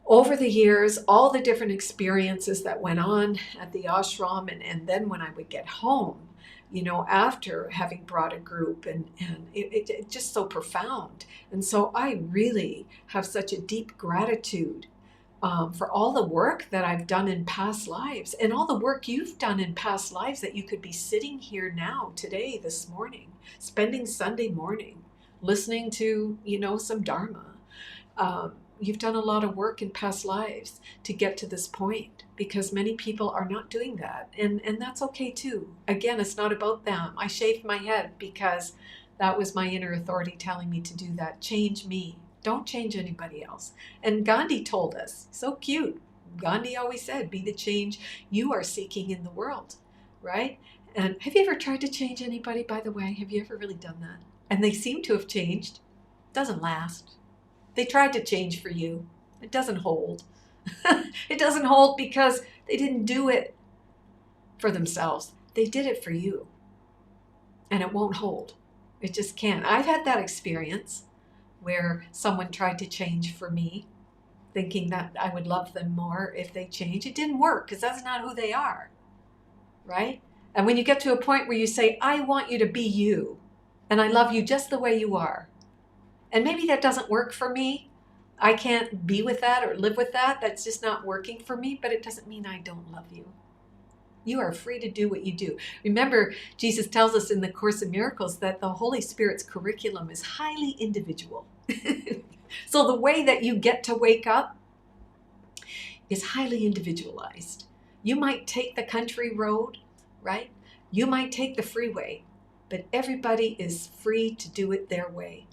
over the years, all the different experiences that went on at the ashram, and then when I would get home, after having brought a group, and it just so profound. And so I really have such a deep gratitude for all the work that I've done in past lives and all the work you've done in past lives that you could be sitting here now, today, this morning, spending Sunday morning, listening to, some Dharma. You've done a lot of work in past lives to get to this point because many people are not doing that. And that's okay too. Again, it's not about them. I shaved my head because that was my inner authority telling me to do that. Change me. Don't change anybody else. And Gandhi told us, so cute. Gandhi always said, be the change you are seeking in the world, right? And have you ever tried to change anybody, by the way? Have you ever really done that? And they seem to have changed. Doesn't last. They tried to change for you. It doesn't hold. It doesn't hold because they didn't do it for themselves. They did it for you. And it won't hold. It just can't. I've had that experience where someone tried to change for me, thinking that I would love them more if they change. It didn't work because that's not who they are, right? And when you get to a point where you say, I want you to be you, and I love you just the way you are, and maybe that doesn't work for me, I can't be with that or live with that, that's just not working for me, but it doesn't mean I don't love you. You are free to do what you do. Remember, Jesus tells us in the Course in Miracles that the Holy Spirit's curriculum is highly individual. So the way that you get to wake up is highly individualized. You might take the country road, right? You might take the freeway, but everybody is free to do it their way.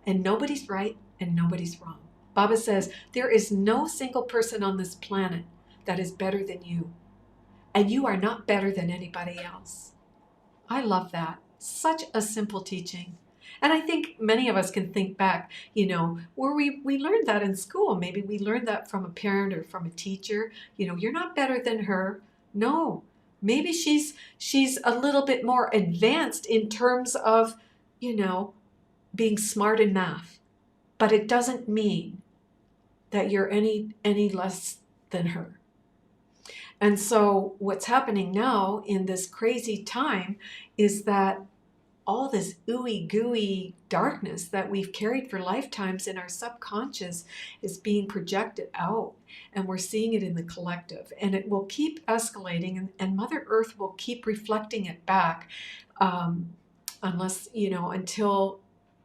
And nobody's right and nobody's wrong. Baba says, there is no single person on this planet that is better than you. And you are not better than anybody else. I love that. Such a simple teaching. And I think many of us can think back, where we learned that in school. Maybe we learned that from a parent or from a teacher. You're not better than her. No, maybe she's a little bit more advanced in terms of, being smart in math. But it doesn't mean that you're any less than her. And so what's happening now in this crazy time is that all this ooey gooey darkness that we've carried for lifetimes in our subconscious is being projected out, and we're seeing it in the collective, and it will keep escalating, and Mother Earth will keep reflecting it back, unless, until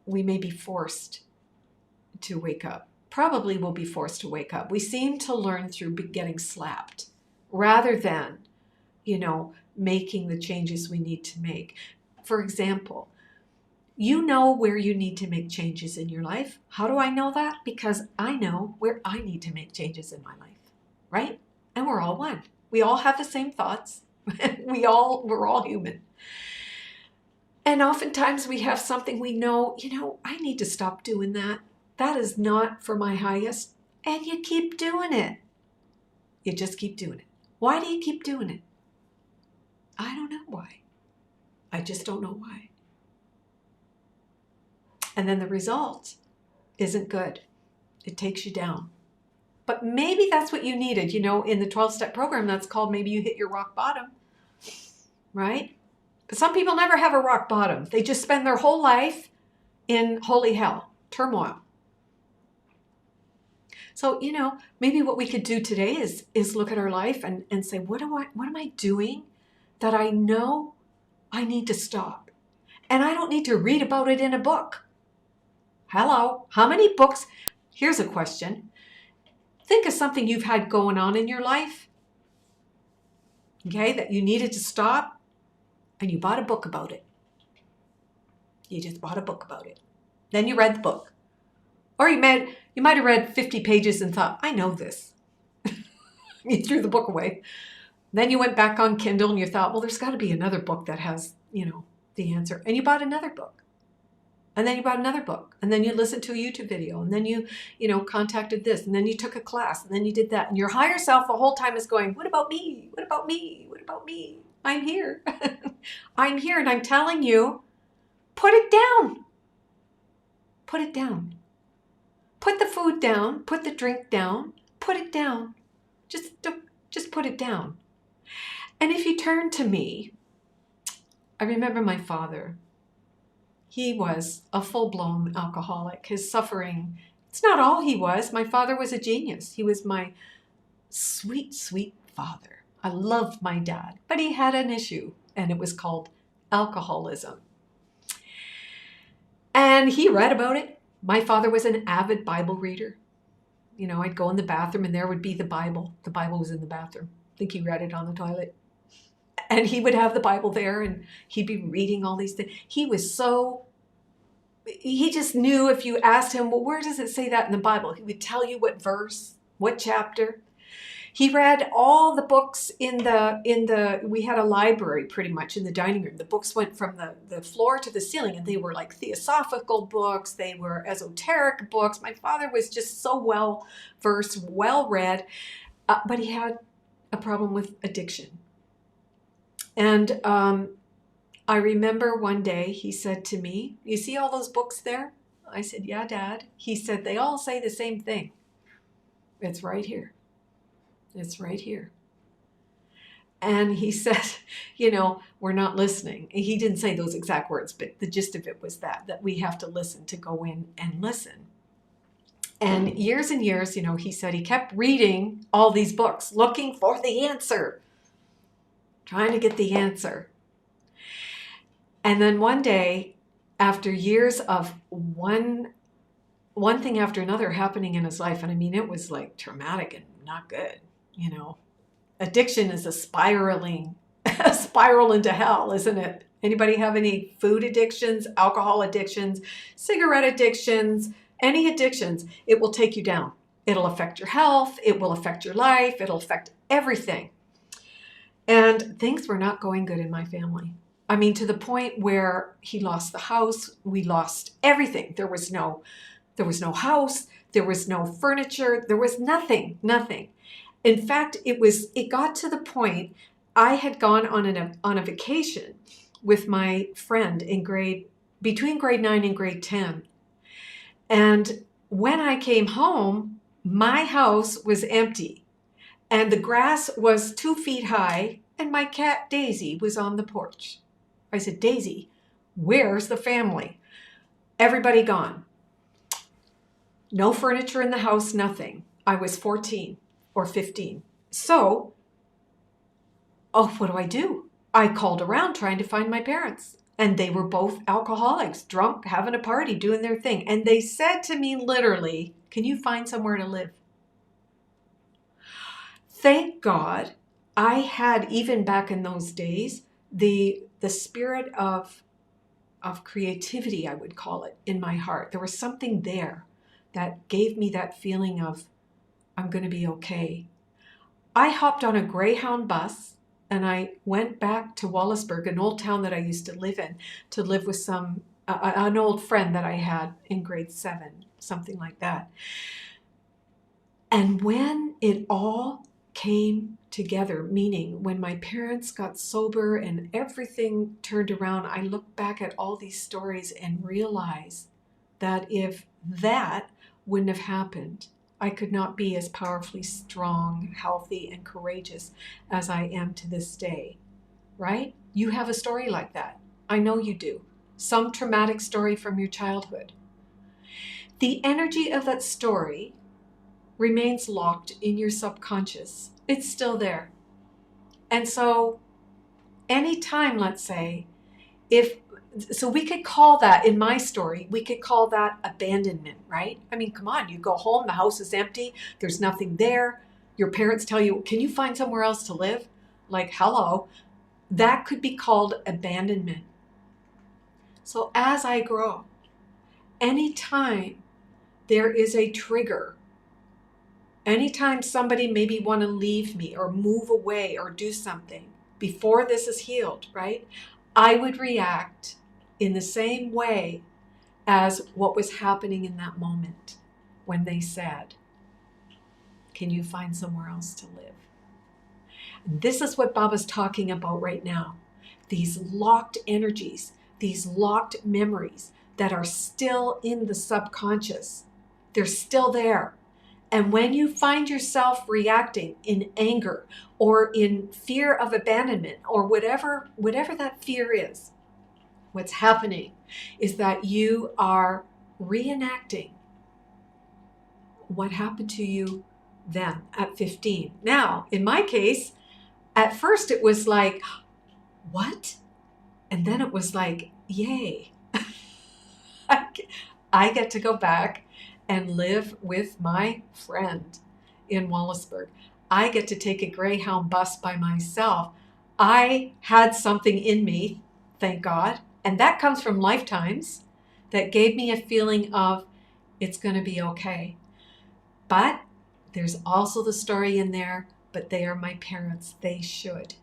we may be forced to wake up. Probably will be forced to wake up. We seem to learn through getting slapped rather than, making the changes we need to make. For example, you know where you need to make changes in your life. How do I know that? Because I know where I need to make changes in my life, right? And we're all one. We all have the same thoughts. We're all human. And oftentimes we have something we know, I need to stop doing that. That is not for my highest. And you keep doing it. You just keep doing it. Why do you keep doing it? I don't know why. I just don't know why. And then the result isn't good. It takes you down. But maybe that's what you needed. In the 12-step program, that's called maybe you hit your rock bottom, right? But some people never have a rock bottom. They just spend their whole life in holy hell, turmoil. So, maybe what we could do today is look at our life and say, what am I doing that I know I need to stop? And I don't need to read about it in a book. Hello, how many books? Here's a question. Think of something you've had going on in your life, okay, that you needed to stop, and you bought a book about it. You just bought a book about it. Then you read the book. Or you might have read 50 pages and thought, I know this. You threw the book away. Then you went back on Kindle and you thought, well, there's got to be another book that has, the answer. And you bought another book. And then you bought another book. And then you listened to a YouTube video. And then you contacted this. And then you took a class. And then you did that. And your higher self the whole time is going, what about me? What about me? What about me? I'm here. I'm here. And I'm telling you, put it down. Put it down. Put the food down, put the drink down, put it down. Just put it down. And if you turn to me, I remember my father. He was a full-blown alcoholic. His suffering, it's not all he was. My father was a genius. He was my sweet, sweet father. I loved my dad, but he had an issue, and it was called alcoholism. And he read about it. My father was an avid Bible reader. I'd go in the bathroom and there would be the Bible. The Bible was in the bathroom. I think he read it on the toilet. And he would have the Bible there and he'd be reading all these things. He just knew if you asked him, well, where does it say that in the Bible? He would tell you what verse, what chapter. He read all the books we had a library pretty much in the dining room. The books went from the floor to the ceiling, and they were like theosophical books. They were esoteric books. My father was just so well versed, well read, but he had a problem with addiction. And I remember one day he said to me, "You see all those books there?" I said, "Yeah, Dad." He said, "They all say the same thing. It's right here. It's right here." And he said, "We're not listening." He didn't say those exact words, but the gist of it was that we have to listen to go in and listen. And years, he said he kept reading all these books, looking for the answer, trying to get the answer. And then one day, after years of one thing after another happening in his life, and I mean, it was like traumatic and not good, Addiction is a spiral into hell, isn't it? Anybody have any food addictions, alcohol addictions, cigarette addictions, any addictions? It will take you down. It'll affect your health. It will affect your life. It'll affect everything. And things were not going good in my family. I mean, to the point where he lost the house. We lost everything. There was no house. There was no furniture. There was nothing. In fact, it got to the point I had gone on a vacation with my friend between grade 9 and grade 10. And when I came home, my house was empty and the grass was 2 feet high and my cat Daisy was on the porch. I said, "Daisy, where's the family?" Everybody gone. No furniture in the house, nothing. I was 14 or 15. So, what do? I called around trying to find my parents. And they were both alcoholics, drunk, having a party, doing their thing. And they said to me literally, "Can you find somewhere to live?" Thank God I had, even back in those days, the spirit of creativity, I would call it, in my heart. There was something there that gave me that feeling of, I'm going to be okay. I hopped on a Greyhound bus and I went back to Wallaceburg, an old town that I used to live in, to live with an old friend that I had in grade 7, something like that. And when it all came together, meaning when my parents got sober and everything turned around, I look back at all these stories and realize that if that wouldn't have happened, I could not be as powerfully strong, healthy, and courageous as I am to this day, right? You have a story like that. I know you do. Some traumatic story from your childhood. The energy of that story remains locked in your subconscious. It's still there. And so anytime, let's say, so we could call that, in my story, we could call that abandonment, right? I mean, come on, you go home, the house is empty, there's nothing there. Your parents tell you, "Can you find somewhere else to live?" Like, hello. That could be called abandonment. So as I grow, anytime there is a trigger, anytime somebody maybe want to leave me or move away or do something before this is healed, right? I would react in the same way as what was happening in that moment when they said, "Can you find somewhere else to live?" And this is what Baba's talking about right now. These locked energies, these locked memories that are still in the subconscious. They're still there. And when you find yourself reacting in anger or in fear of abandonment or whatever that fear is, what's happening is that you are reenacting what happened to you then at 15. Now, in my case, at first it was like, what? And then it was like, yay. I get to go back and live with my friend in Wallaceburg. I get to take a Greyhound bus by myself. I had something in me, thank God, and that comes from lifetimes that gave me a feeling of it's going to be okay. But there's also the story in there but they are my parents. They should.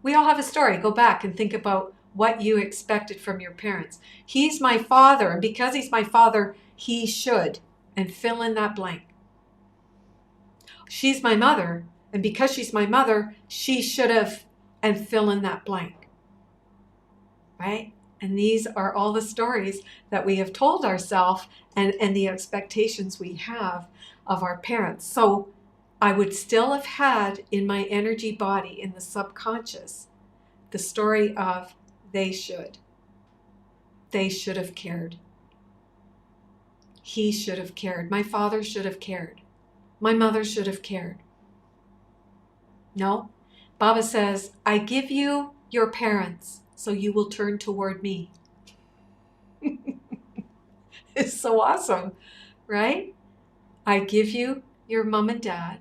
We all have a story. Go back and think about what you expected from your parents. He's my father, and because he's my father, he should, and fill in that blank. She's my mother, and because she's my mother, she should have, and fill in that blank. Right? And these are all the stories that we have told ourselves and the expectations we have of our parents. So I would still have had in my energy body, in the subconscious, the story of they should. They should have cared. He should have cared. My father should have cared. My mother should have cared. No. Baba says, I give you your parents so you will turn toward me. It's so awesome, right? I give you your mom and dad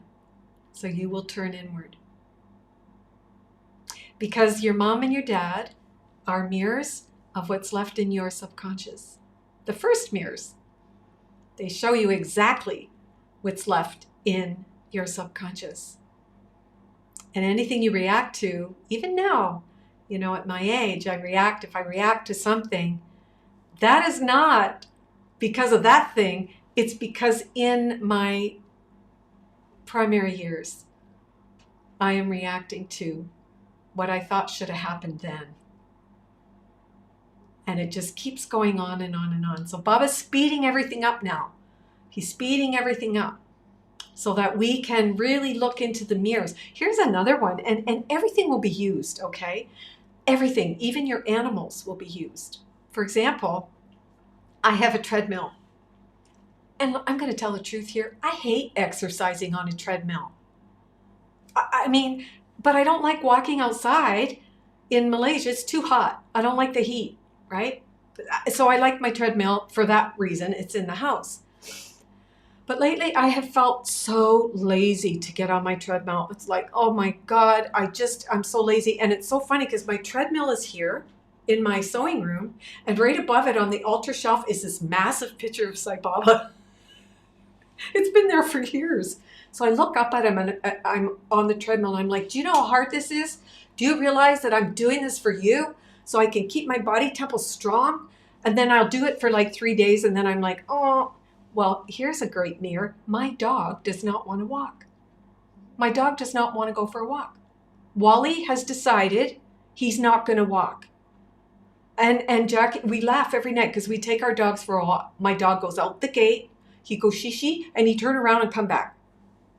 so you will turn inward. Because your mom and your dad are mirrors of what's left in your subconscious. The first mirrors. They show you exactly what's left in your subconscious. And anything you react to, even now, at my age, if I react to something, that is not because of that thing. It's because in my primary years, I am reacting to what I thought should have happened then. And it just keeps going on and on and on. So Baba's speeding everything up now. He's speeding everything up so that we can really look into the mirrors. Here's another one, and everything will be used, okay? Everything, even your animals will be used. For example, I have a treadmill. And I'm going to tell the truth here. I hate exercising on a treadmill. I mean, but I don't like walking outside in Malaysia. It's too hot. I don't like the heat, right? So I like my treadmill for that reason. It's in the house. But lately I have felt so lazy to get on my treadmill. It's like, oh my God, I'm so lazy. And it's so funny because my treadmill is here in my sewing room. And right above it on the altar shelf is this massive picture of Sai Baba. It's been there for years. So I look up at him and I'm on the treadmill. And I'm like, do you know how hard this is? Do you realize that I'm doing this for you so I can keep my body temple strong? And then I'll do it for like 3 days. And then I'm like, oh, well, here's a great mirror. My dog does not want to walk. My dog does not want to go for a walk. Wally has decided he's not going to walk. And Jack, we laugh every night because we take our dogs for a walk. My dog goes out the gate, he goes shishi, and he turn around and come back.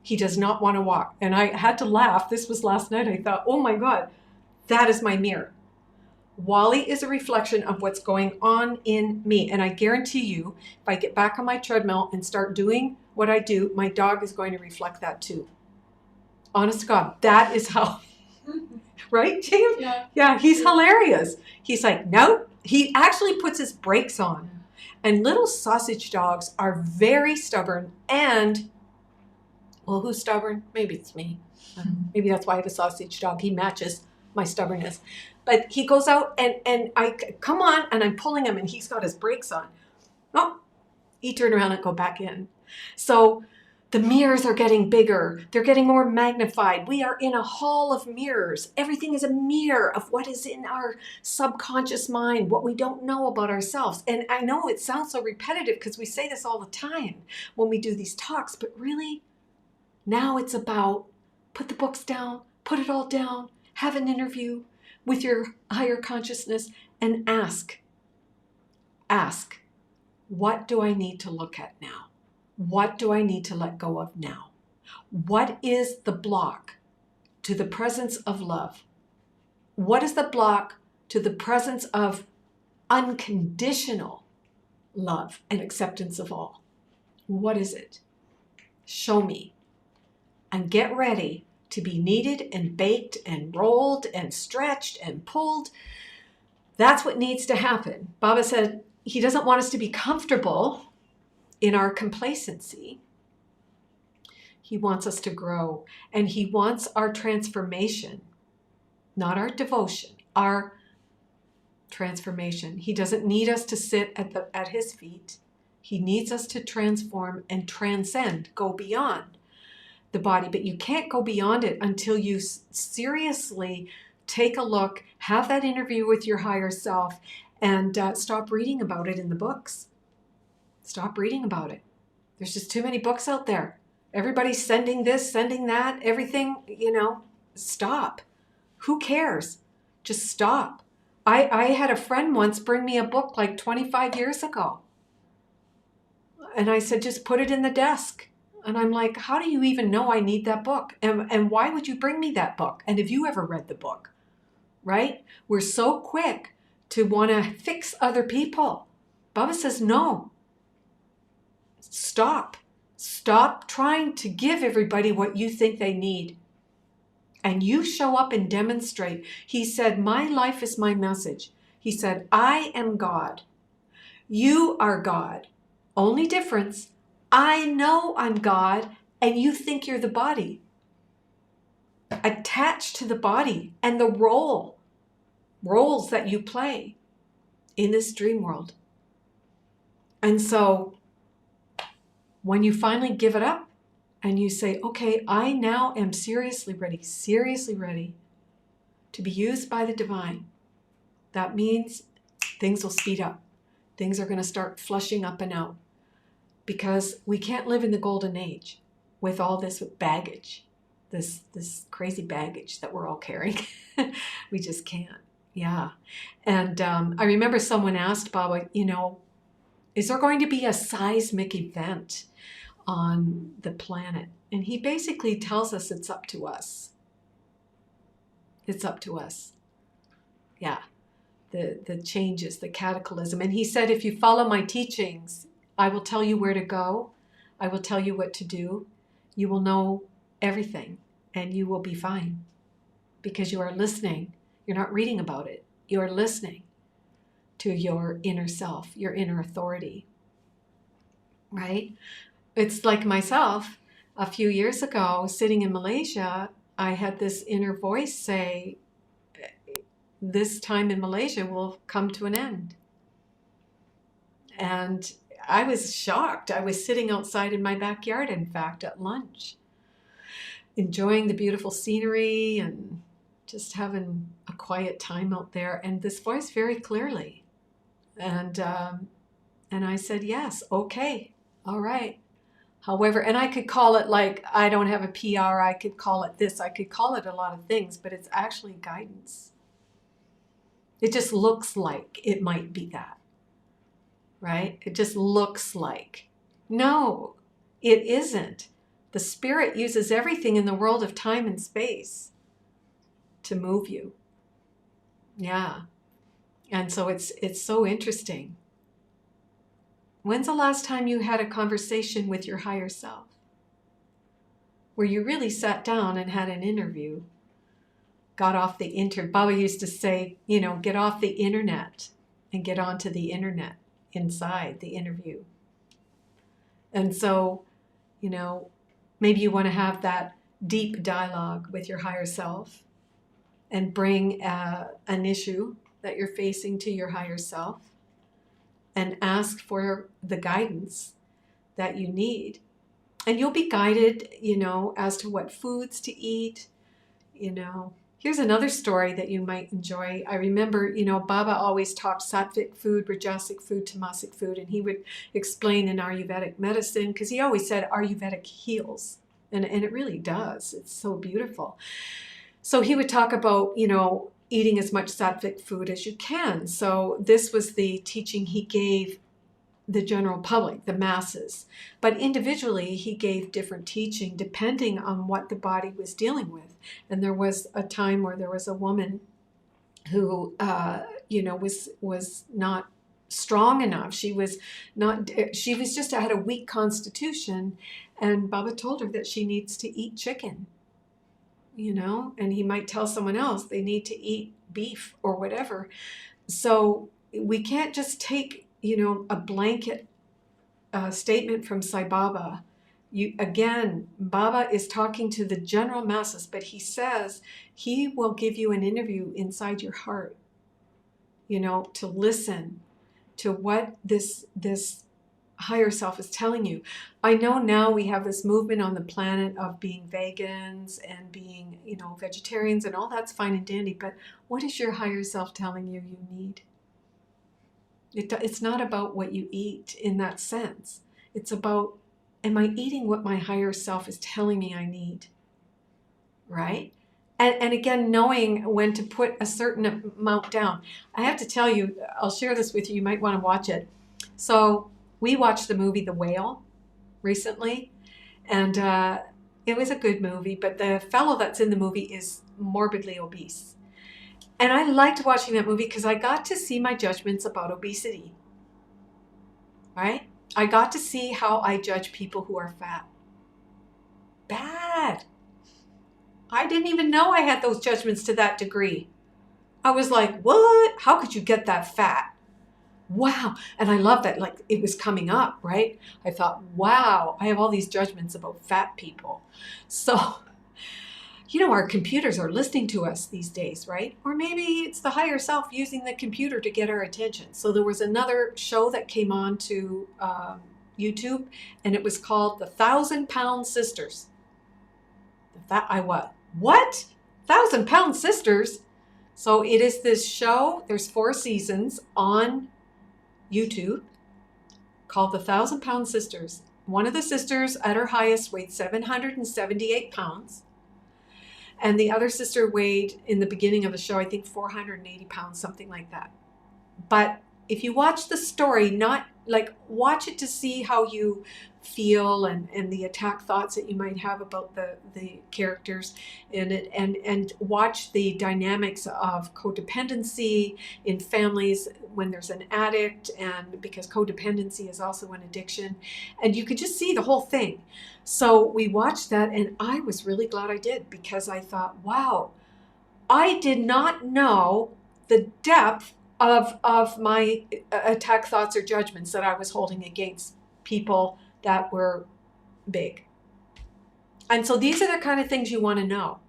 He does not want to walk. And I had to laugh. This was last night. I thought, oh my God, that is my mirror. Wally is a reflection of what's going on in me. And I guarantee you, if I get back on my treadmill and start doing what I do, my dog is going to reflect that too. Honest to God, that is how, right, James? Yeah, he's hilarious. He's like, no, he actually puts his brakes on. And little sausage dogs are very stubborn and, well, who's stubborn? Maybe it's me. Maybe that's why I have a sausage dog. He matches my stubbornness. But he goes out and I come on and I'm pulling him and he's got his brakes on. Oh, he turned around and go back in. So the mirrors are getting bigger. They're getting more magnified. We are in a hall of mirrors. Everything is a mirror of what is in our subconscious mind, what we don't know about ourselves. And I know it sounds so repetitive because we say this all the time when we do these talks, but really now it's about put the books down, put it all down, have an interview with your higher consciousness and ask, what do I need to look at now? What do I need to let go of now? What is the block to the presence of love? What is the block to the presence of unconditional love and acceptance of all? What is it? Show me. And get ready to be kneaded and baked and rolled and stretched and pulled. That's what needs to happen. Baba said he doesn't want us to be comfortable in our complacency. He wants us to grow, and he wants our transformation, not our devotion, our transformation. He doesn't need us to sit at his feet. He needs us to transform and transcend, go beyond. the body, but you can't go beyond it until you seriously take a look, have that interview with your higher self, and stop reading about it in the books. Stop reading about it. There's just too many books out there. Everybody's sending this, sending that, everything, stop. Who cares? Just stop. I had a friend once bring me a book like 25 years ago. And I said, just put it in the desk. And I'm like, how do you even know I need that book? And why would you bring me that book? And have you ever read the book? Right? We're so quick to want to fix other people. Baba says, no. Stop. Stop trying to give everybody what you think they need. And you show up and demonstrate. He said, my life is my message. He said, I am God. You are God. Only difference, I know I'm God and you think you're the body. Attached to the body and the roles that you play in this dream world. And so when you finally give it up and you say, okay, I now am seriously ready to be used by the divine, that means things will speed up. Things are going to start flushing up and out, because we can't live in the golden age with all this baggage, this crazy baggage that we're all carrying. We just can't. Yeah. And I remember someone asked Baba, is there going to be a seismic event on the planet? And he basically tells us it's up to us. It's up to us. Yeah. The changes, the cataclysm. And he said, if you follow my teachings, I will tell you where to go. I will tell you what to do. You will know everything and you will be fine because you are listening. You're not reading about it. You're listening to your inner self, your inner authority, right? It's like myself, a few years ago, sitting in Malaysia, I had this inner voice say, this time in Malaysia will come to an end. And I was shocked. I was sitting outside in my backyard, in fact, at lunch, enjoying the beautiful scenery and just having a quiet time out there. And this voice very clearly. And I said, yes, okay, all right. However, and I could call it like, I don't have a PR, I could call it this, I could call it a lot of things, but it's actually guidance. It just looks like it might be that, right? It just looks like. No, it isn't. The spirit uses everything in the world of time and space to move you. Yeah. And so it's so interesting. When's the last time you had a conversation with your higher self where you really sat down and had an interview? Got off the Baba used to say, get off the internet and get onto the internet inside the interview. And so, maybe you want to have that deep dialogue with your higher self and bring an issue that you're facing to your higher self and ask for the guidance that you need. And you'll be guided, as to what foods to eat. Here's another story that you might enjoy. I remember, Baba always talked sattvic food, rajasic food, tamasic food, and he would explain in Ayurvedic medicine, because he always said Ayurvedic heals, and it really does. It's so beautiful. So he would talk about, eating as much sattvic food as you can. So this was the teaching he gave the general public, the masses. But individually, he gave different teaching depending on what the body was dealing with. And there was a time where there was a woman who, was not strong enough. She was just had a weak constitution. And Baba told her that she needs to eat chicken, and he might tell someone else they need to eat beef or whatever. So we can't just take a blanket statement from Sai Baba. Baba is talking to the general masses, but he says he will give you an interview inside your heart, to listen to what this higher self is telling you. I know now we have this movement on the planet of being vegans and being, vegetarians, and all that's fine and dandy, but what is your higher self telling you you need? It's not about what you eat in that sense. It's about, am I eating what my higher self is telling me I need? Right? And again, knowing when to put a certain amount down. I have to tell you, I'll share this with you. You might want to watch it. So we watched the movie The Whale recently, and it was a good movie, but the fellow that's in the movie is morbidly obese. And I liked watching that movie because I got to see my judgments about obesity, right? I got to see how I judge people who are fat. Bad. I didn't even know I had those judgments to that degree. I was like, what? How could you get that fat? Wow. And I love that. Like, it was coming up, right? I thought, wow, I have all these judgments about fat people. So, our computers are listening to us these days, right? Or maybe it's the higher self using the computer to get our attention. So there was another show that came on to YouTube, and it was called The 1,000-Pound Sisters. What? 1,000-Pound Sisters? So it is this show. There's 4 seasons on YouTube called The 1,000-Pound Sisters. One of the sisters at her highest weighed 778 pounds. And the other sister weighed, in the beginning of the show, I think 480 pounds, something like that. But if you watch the story, not like watch it to see how you feel and the attack thoughts that you might have about the characters in it, and watch the dynamics of codependency in families when there's an addict, and because codependency is also an addiction, and you could just see the whole thing. So we watched that, and I was really glad I did, because I thought, wow, I did not know the depth of my attack thoughts or judgments that I was holding against people that were big. And so these are the kind of things you want to know.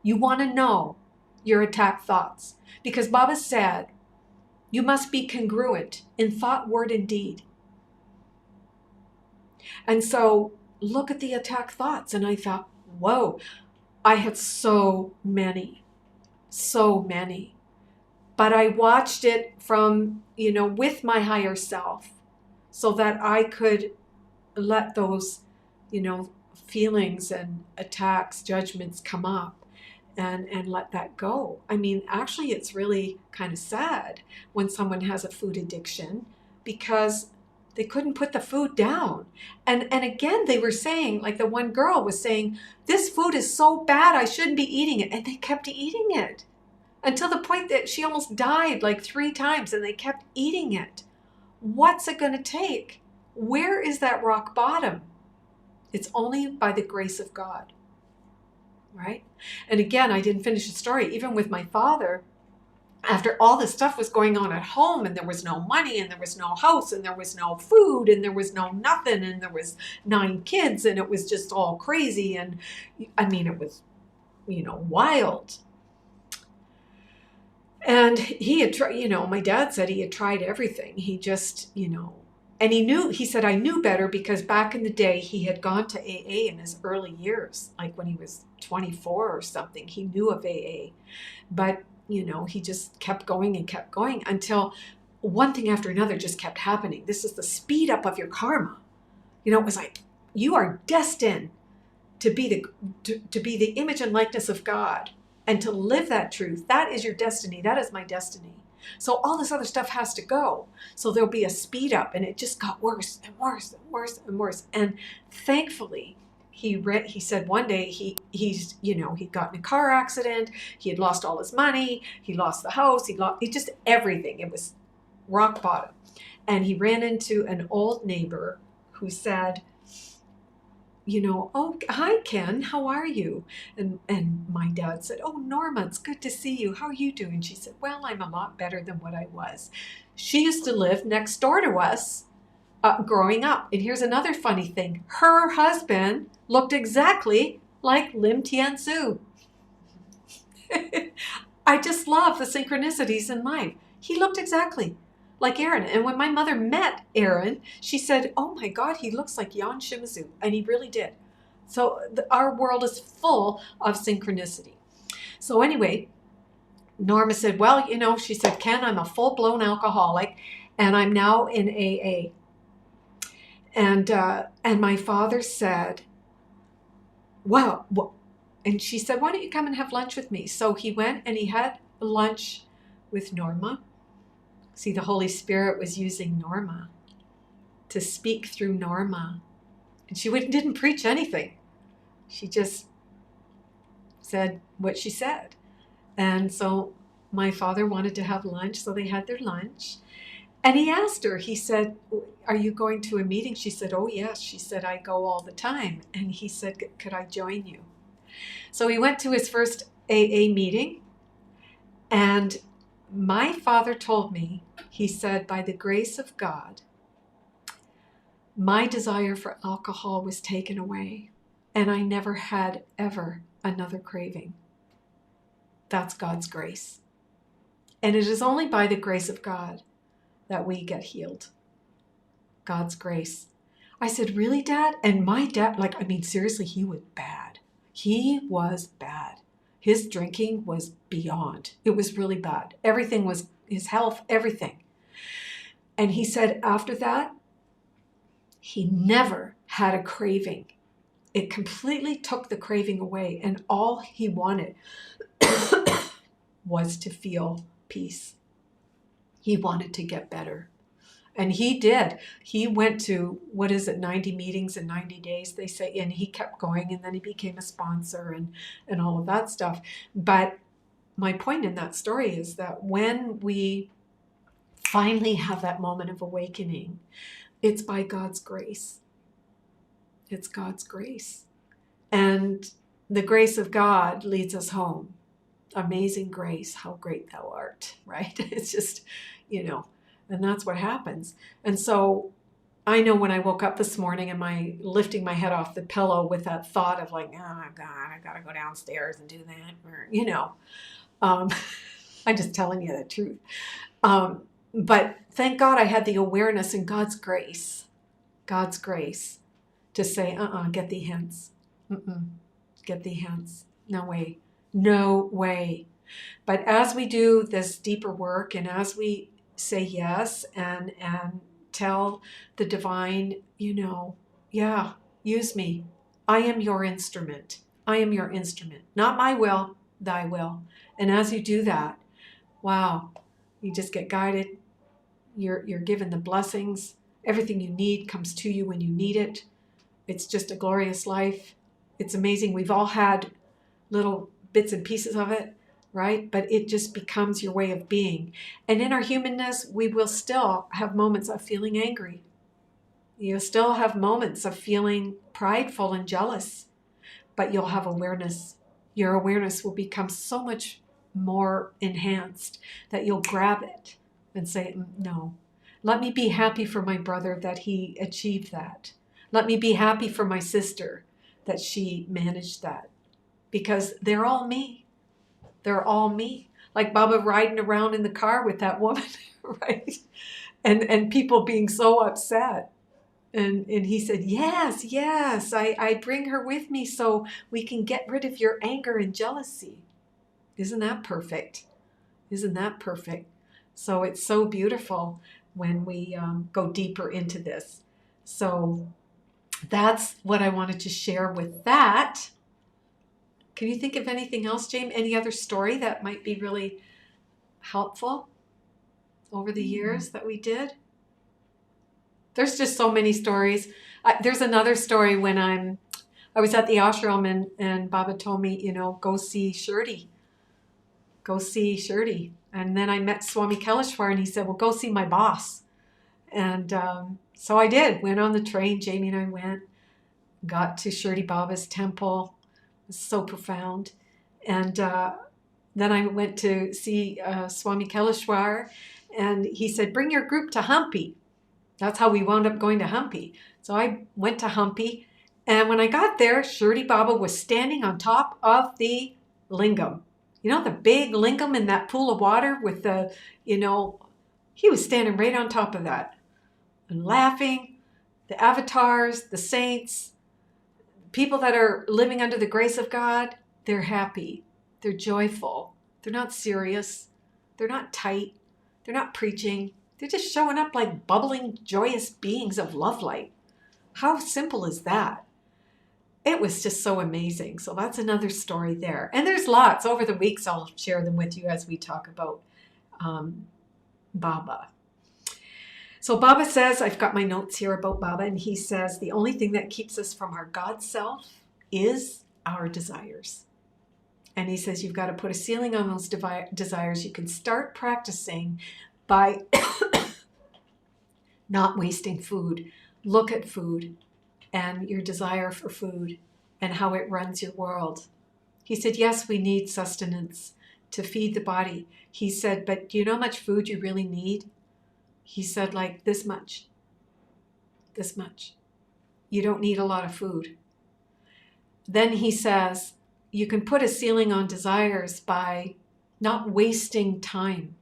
You want to know your attack thoughts, because Baba said you must be congruent in thought, word, and deed. And so look at the attack thoughts. And I thought, whoa, I had so many. But I watched it from, with my higher self, so that I could let those, feelings and attacks, judgments come up, and let that go. I mean, actually, it's really kind of sad when someone has a food addiction, because they couldn't put the food down. And again, they were saying, like the one girl was saying, this food is so bad, I shouldn't be eating it. And they kept eating it until the point that she almost died like 3 times, and they kept eating it. What's it going to take? Where is that rock bottom? It's only by the grace of God, right? And again, I didn't finish the story. Even with my father, after all this stuff was going on at home, and there was no money, and there was no house, and there was no food, and there was no nothing, and there was 9 kids, and it was just all crazy. And I mean, it was, wild. And he had tried, my dad said he had tried everything. He just, and he said, I knew better, because back in the day, he had gone to AA in his early years, like when he was 24 or something. He knew of AA. But, he just kept going until one thing after another just kept happening. This is the speed up of your karma. It was like, you are destined to be the image and likeness of God, and to live that truth. That is your destiny. That is my destiny. So all this other stuff has to go. So there'll be a speed up, and it just got worse and worse and worse and worse. And thankfully, he said one day he'd gotten in a car accident. He had lost all his money. He lost the house. He just everything. It was rock bottom. And he ran into an old neighbor who said, oh, hi, Ken, how are you? And my dad said, oh, Norma, it's good to see you. How are you doing? She said, well, I'm a lot better than what I was. She used to live next door to us growing up. And here's another funny thing. Her husband looked exactly like Lim Tian Su. I just love the synchronicities in life. He looked exactly. like Aaron. And when my mother met Aaron, she said, oh my God, he looks like Jan Shimizu. And he really did. So our world is full of synchronicity. So anyway, Norma said, well, she said, Ken, I'm a full-blown alcoholic and I'm now in AA. And my father said, wow. And she said, why don't you come and have lunch with me? So he went and he had lunch with Norma. See, the Holy Spirit was using Norma to speak through Norma. And she didn't preach anything. She just said what she said. And so my father wanted to have lunch, so they had their lunch. And he asked her, he said, are you going to a meeting? She said, oh, yes. She said, I go all the time. And he said, could I join you? So he went to his first AA meeting. And my father told me, he said, by the grace of God, my desire for alcohol was taken away. And I never had ever another craving. That's God's grace. And it is only by the grace of God that we get healed. God's grace. I said, really, Dad? And my dad, seriously, he was bad. He was bad. His drinking was beyond. It was really bad. Everything was his health, everything. And he said after that, he never had a craving. It completely took the craving away. And all he wanted was to feel peace. He wanted to get better. And he did. He went to, 90 meetings in 90 days, they say, and he kept going, and then he became a sponsor and all of that stuff. But my point in that story is that when we finally have that moment of awakening, it's by God's grace. It's God's grace. And the grace of God leads us home. Amazing grace, how great thou art, right? It's just, and that's what happens. And so I know when I woke up this morning and lifting my head off the pillow with that thought of like, oh God, I got to go downstairs and do that, or, I'm just telling you the truth. But thank God I had the awareness in God's grace to say, get thee hence. Get thee hence. No way. No way. But as we do this deeper work and as we say yes and tell the divine, yeah, use me. I am your instrument. I am your instrument. Not my will, thy will. And as you do that, wow, you just get guided. You're given the blessings. Everything you need comes to you when you need it. It's just a glorious life. It's amazing. We've all had little bits and pieces of it, right? But it just becomes your way of being. And in our humanness, we will still have moments of feeling angry. You'll still have moments of feeling prideful and jealous, but you'll have awareness. Your awareness will become so much more enhanced that you'll grab it and say, no, let me be happy for my brother that he achieved that. Let me be happy for my sister that she managed that. Because they're all me. They're all me. Like Baba riding around in the car with that woman, right? And people being so upset. And he said, yes, I bring her with me so we can get rid of your anger and jealousy. Isn't that perfect? Isn't that perfect? So it's so beautiful when we go deeper into this. So that's what I wanted to share with that. Can you think of anything else, James? Any other story that might be really helpful over the years that we did? There's just so many stories. There's another story when I was at the ashram and Baba told me, go see Shirdi. Go see Shirdi. And then I met Swami Keleshwar and he said, well, go see my boss. And so I did. Went on the train. Jamie and I went. Got to Shirdi Baba's temple. It was so profound. And then I went to see Swami Keleshwar and he said, bring your group to Hampi. That's how we wound up going to Hampi. So I went to Hampi, and when I got there, Shirdi Baba was standing on top of the lingam. The big lingam in that pool of water with the, He was standing right on top of that and laughing. The avatars, the saints, people that are living under the grace of God, they're happy. They're joyful. They're not serious. They're not tight. They're not preaching. They're just showing up like bubbling, joyous beings of love light. How simple is that? It was just so amazing. So that's another story there. And there's lots. Over the weeks, I'll share them with you as we talk about Baba. So Baba says, I've got my notes here about Baba, and he says, the only thing that keeps us from our God self is our desires. And he says, you've got to put a ceiling on those desires. You can start practicing by not wasting food. Look at food and your desire for food and how it runs your world. He said, yes, we need sustenance to feed the body. He said, but do you know how much food you really need? He said, like this much. This much. You don't need a lot of food. Then he says, you can put a ceiling on desires by not wasting time.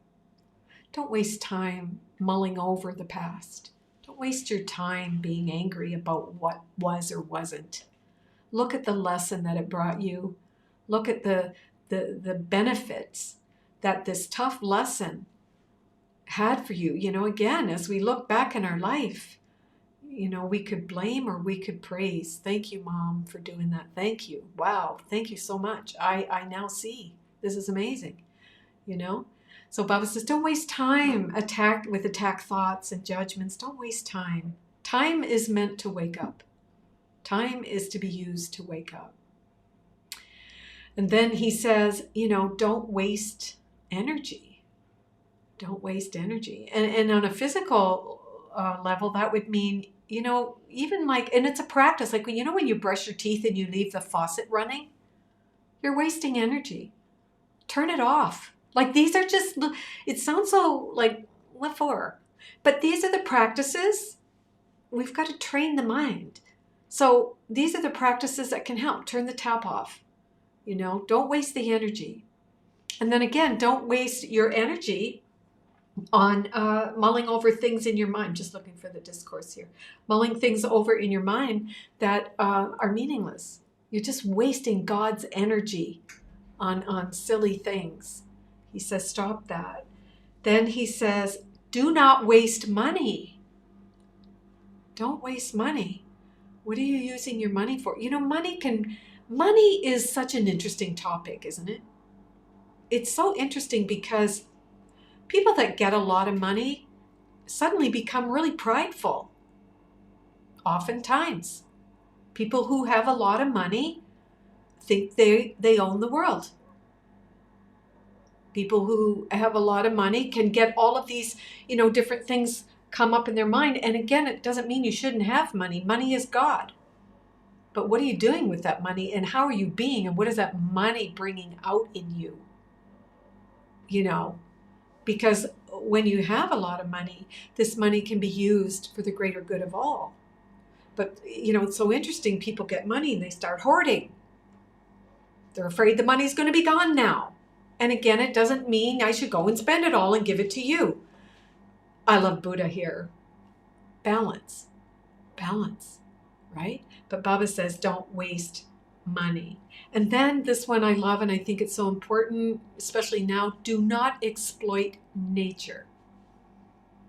Don't waste time mulling over the past. Don't waste your time being angry about what was or wasn't. Look at the lesson that it brought you. Look at the benefits that this tough lesson had for you. You know, again, as we look back in our life, you know, we could blame or we could praise. Thank you, Mom, for doing that. Thank you. Wow. Thank you so much. I now see. This is amazing. You know? So Baba says, don't waste time with attack thoughts and judgments. Don't waste time. Time is meant to wake up. Time is to be used to wake up. And then he says, you know, don't waste energy. Don't waste energy. And on a physical level, that would mean, you know, even like, and it's a practice, like when, you know, when you brush your teeth and you leave the faucet running, you're wasting energy. Turn it off. Like these are just, it sounds so like, what for? But these are the practices. We've got to train the mind. So these are the practices that can help. Turn the tap off. You know, don't waste the energy. And then again, don't waste your energy on mulling over things in your mind. Just looking for the discourse here. Mulling things over in your mind that are meaningless. You're just wasting God's energy on silly things. He says, stop that. Then he says, do not waste money. Don't waste money. What are you using your money for? You know, money is such an interesting topic, isn't it? It's so interesting because people that get a lot of money suddenly become really prideful. Oftentimes, people who have a lot of money think they own the world. People who have a lot of money can get all of these, you know, different things come up in their mind. And again, it doesn't mean you shouldn't have money. Money is God. But what are you doing with that money? And how are you being? And what is that money bringing out in you? You know, because when you have a lot of money, this money can be used for the greater good of all. But, you know, it's so interesting. People get money and they start hoarding. They're afraid the money's going to be gone now. And again, it doesn't mean I should go and spend it all and give it to you. I love Buddha here. Balance. Balance, right? But Baba says, don't waste money. And then this one I love, and I think it's so important, especially now, do not exploit nature.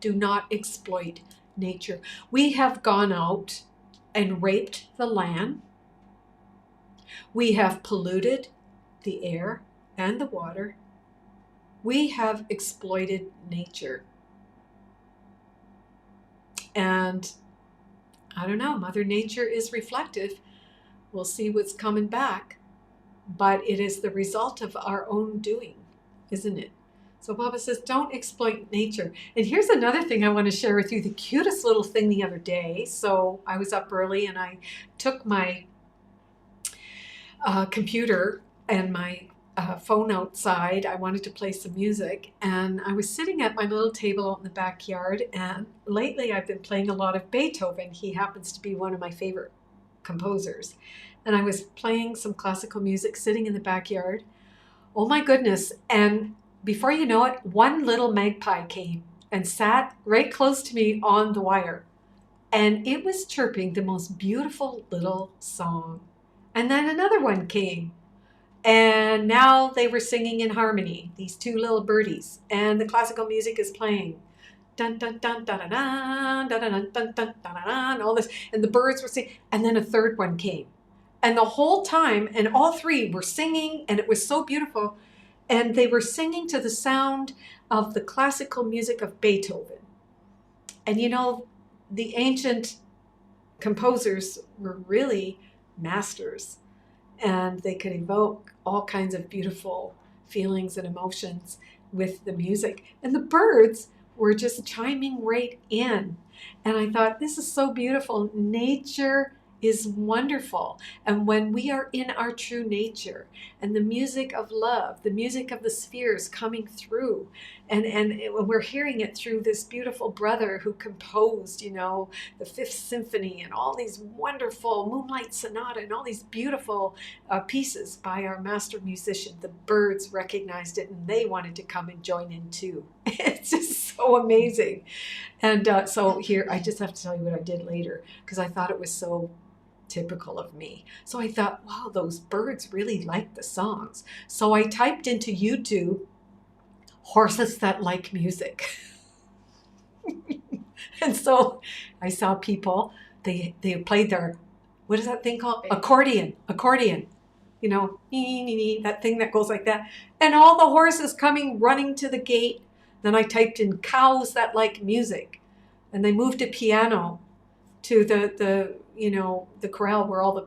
Do not exploit nature. We have gone out and raped the land. We have polluted the air and the water. We have exploited nature. And I don't know, Mother Nature is reflective. We'll see what's coming back. But it is the result of our own doing, isn't it? So Baba says, don't exploit nature. And here's another thing I want to share with you, the cutest little thing the other day. So I was up early and I took my computer and my phone outside. I wanted to play some music, and I was sitting at my little table out in the backyard, and lately I've been playing a lot of Beethoven. He happens to be one of my favorite composers. And I was playing some classical music sitting in the backyard. Oh my goodness. And before you know it, one little magpie came and sat right close to me on the wire. And it was chirping the most beautiful little song. And then another one came. And now they were singing in harmony, these two little birdies. And the classical music is playing. Dun dun dun dun dun dun dun dun dun dun dun dun, all this. And the birds were singing. And then a third one came. And the whole time, and all three were singing, and it was so beautiful. And they were singing to the sound of the classical music of Beethoven. And you know, the ancient composers were really masters, and they could evoke all kinds of beautiful feelings and emotions with the music. And the birds were just chiming right in. And I thought, this is so beautiful. Nature is wonderful. And when we are in our true nature, and the music of love, the music of the spheres coming through, and we're hearing it through this beautiful brother who composed, you know, the Fifth Symphony and all these wonderful Moonlight Sonata and all these beautiful pieces by our master musician. The birds recognized it and they wanted to come and join in too. It's just so amazing. And so here, I just have to tell you what I did later, because I thought it was so typical of me. So I thought, wow, those birds really like the songs. So I typed into YouTube, horses that like music. And so I saw people, they played their, what is that thing called? Accordion. You know, that thing that goes like that. And all the horses coming running to the gate. Then I typed in cows that like music. And they moved a piano to the you know, the corral where all the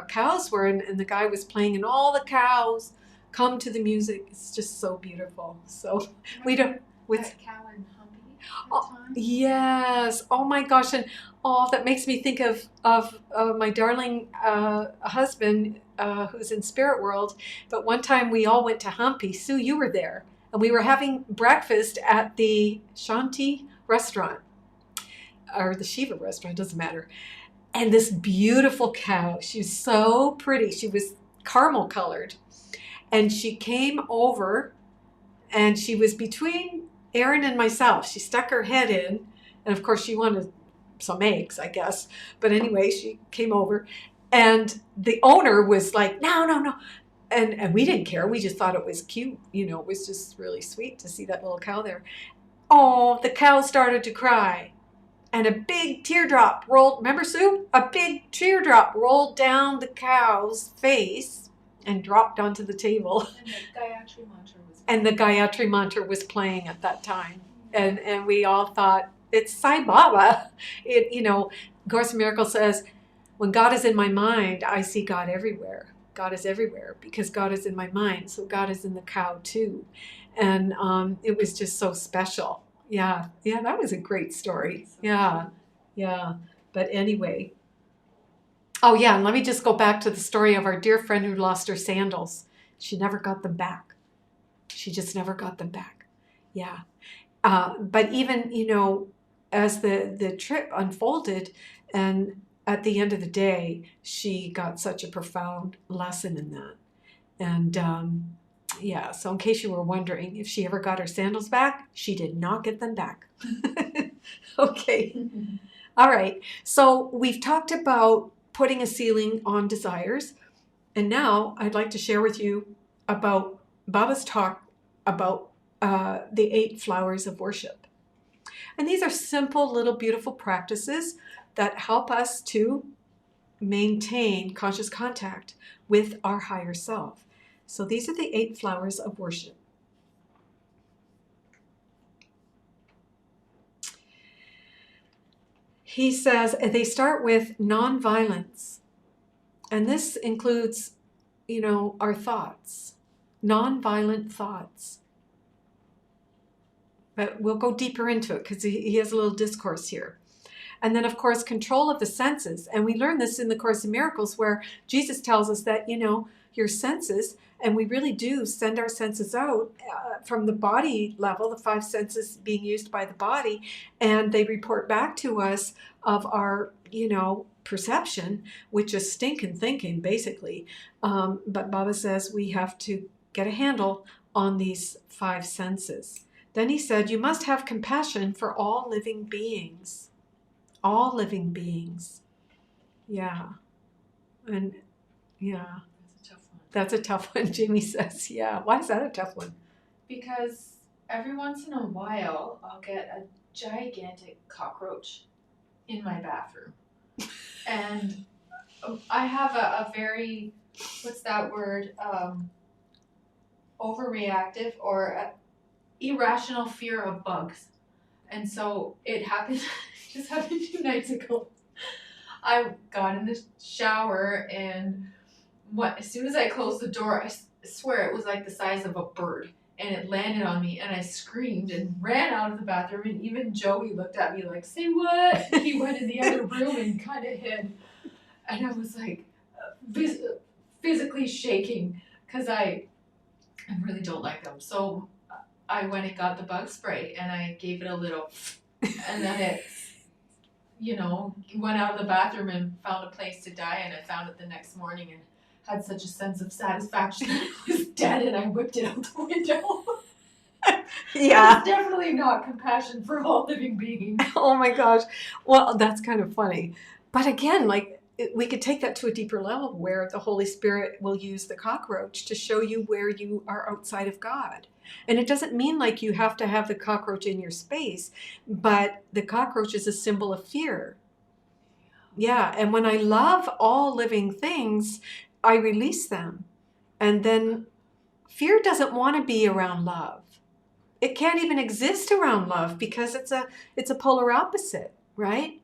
cows were, and the guy was playing, and all the cows come to the music. It's just so beautiful. So we don't. What's that cow and Humpy oh, yes. Oh my gosh. And oh, that makes me think of my darling husband who's in spirit world. But one time we all went to Humpy. Sue, you were there, and we were having breakfast at the Shanti restaurant, or the Shiva restaurant, doesn't matter. And this beautiful cow, she was so pretty. She was caramel colored. And she came over, and she was between Aaron and myself. She stuck her head in, and of course she wanted some eggs, I guess. But anyway, she came over, and the owner was like, no. And we didn't care. We just thought it was cute. You know, it was just really sweet to see that little cow there. Oh, the cow started to cry. And a big teardrop rolled, remember Sue? A big teardrop rolled down the cow's face and dropped onto the table. And the Gayatri mantra was playing at that time. And we all thought, it's Sai Baba. You know, Course in Miracles says, when God is in my mind, I see God everywhere. God is everywhere because God is in my mind. So God is in the cow too. And it was just so special. Yeah, that was a great story. Yeah. But anyway. Oh, yeah, and let me just go back to the story of our dear friend who lost her sandals. She never got them back. She just never got them back. Yeah. But even, you know, as the trip unfolded, and at the end of the day, she got such a profound lesson in that. And yeah, so in case you were wondering if she ever got her sandals back, she did not get them back. Okay. All right. So we've talked about putting a ceiling on desires. And now I'd like to share with you about Baba's talk about the 8 flowers of worship. And these are simple, little, beautiful practices that help us to maintain conscious contact with our higher self. So these are the 8 flowers of worship. He says they start with nonviolence. And this includes, you know, our thoughts, nonviolent thoughts. But we'll go deeper into it because he has a little discourse here. And then, of course, control of the senses. And we learn this in the Course in Miracles where Jesus tells us that, you know, your senses, and we really do send our senses out from the body level, the 5 senses being used by the body, and they report back to us of our, you know, perception, which is stinking thinking, basically. But Baba says we have to get a handle on these 5 senses. Then he said, you must have compassion for all living beings. All living beings. Yeah. And yeah, That's a tough one. that's a tough one, Jamie says. Yeah. Why is that a tough one? Because every once in a while, I'll get a gigantic cockroach in my bathroom. And I have a very, what's that word, overreactive or irrational fear of bugs. And so it happened, just happened 2 nights ago. I got in the shower and as soon as I closed the door, I swear it was like the size of a bird. And it landed on me and I screamed and ran out of the bathroom. And even Joey looked at me like, say what? He went in the other room and kind of hid. And I was like physically shaking because I really don't like them. So I went and got the bug spray and I gave it a little, and then it, went out of the bathroom and found a place to die. And I found it the next morning and had such a sense of satisfaction that it was dead and I whipped it out the window. Yeah. It's definitely not compassion for all living beings. Oh my gosh. Well, that's kind of funny. But again, we could take that to a deeper level where the Holy Spirit will use the cockroach to show you where you are outside of God. And it doesn't mean like you have to have the cockroach in your space, but the cockroach is a symbol of fear. Yeah. And when I love all living things, I release them. And then fear doesn't want to be around love. It can't even exist around love because it's a polar opposite, right?